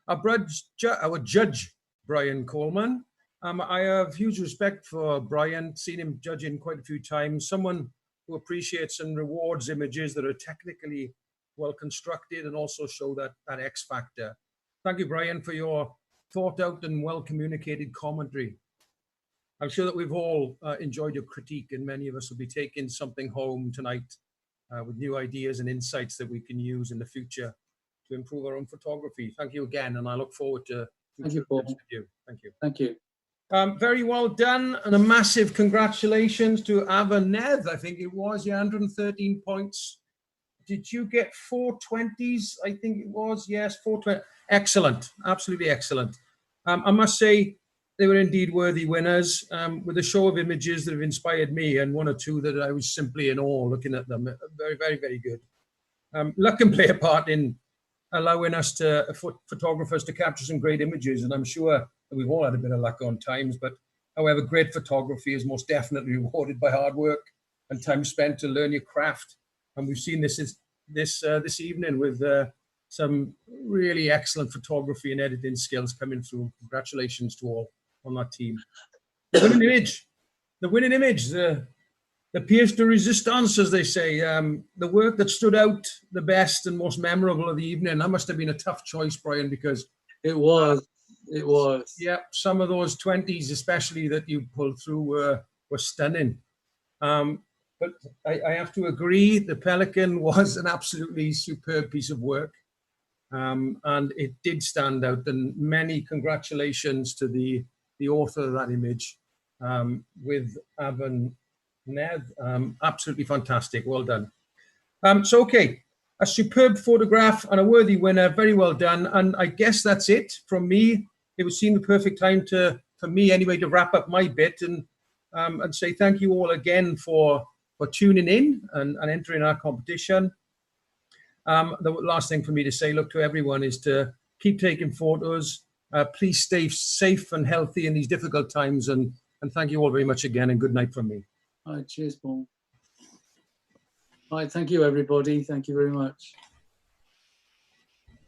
Our judge, Brian Coleman. I have huge respect for Brian, seen him judging quite a few times, someone who appreciates and rewards images that are technically well constructed and also show that X factor. Thank you, Brian, for your thought out and well communicated commentary. I'm sure that we've all enjoyed your critique, and many of us will be taking something home tonight with new ideas and insights that we can use in the future to improve our own photography. Thank you again, and I look forward to future events with you. Thank you. Thank you. Very well done, and a massive congratulations to Avaneth. I think it was 113 points. Did you get 420s? I think it was, yes, 420. Excellent, absolutely excellent. I must say they were indeed worthy winners with a show of images that have inspired me, and one or two that I was simply in awe looking at them. Very, very, very good. Luck can play a part in allowing us photographers to capture some great images, and I'm sure that we've all had a bit of luck on times, but however, great photography is most definitely rewarded by hard work and time spent to learn your craft. And we've seen this this evening with some really excellent photography and editing skills coming through. Congratulations to all on that team. The winning image, the pièce de résistance, as they say, the work that stood out the best and most memorable of the evening. That must have been a tough choice, Brian, because it was. Yeah, some of those 20s, especially that you pulled through, were stunning. But I have to agree, the Pelican was an absolutely superb piece of work, and it did stand out. And many congratulations to the author of that image, with Avan Ned. Absolutely fantastic. Well done. So, okay, a superb photograph and a worthy winner. Very well done. And I guess that's it from me. It would seem the perfect time for me anyway, to wrap up my bit and say thank you all again for tuning in and entering our competition. The last thing for me to say, look, to everyone is to keep taking photos. Please stay safe and healthy in these difficult times. And thank you all very much again, and good night from me. All right, cheers, Paul. Right, thank you, everybody. Thank you very much.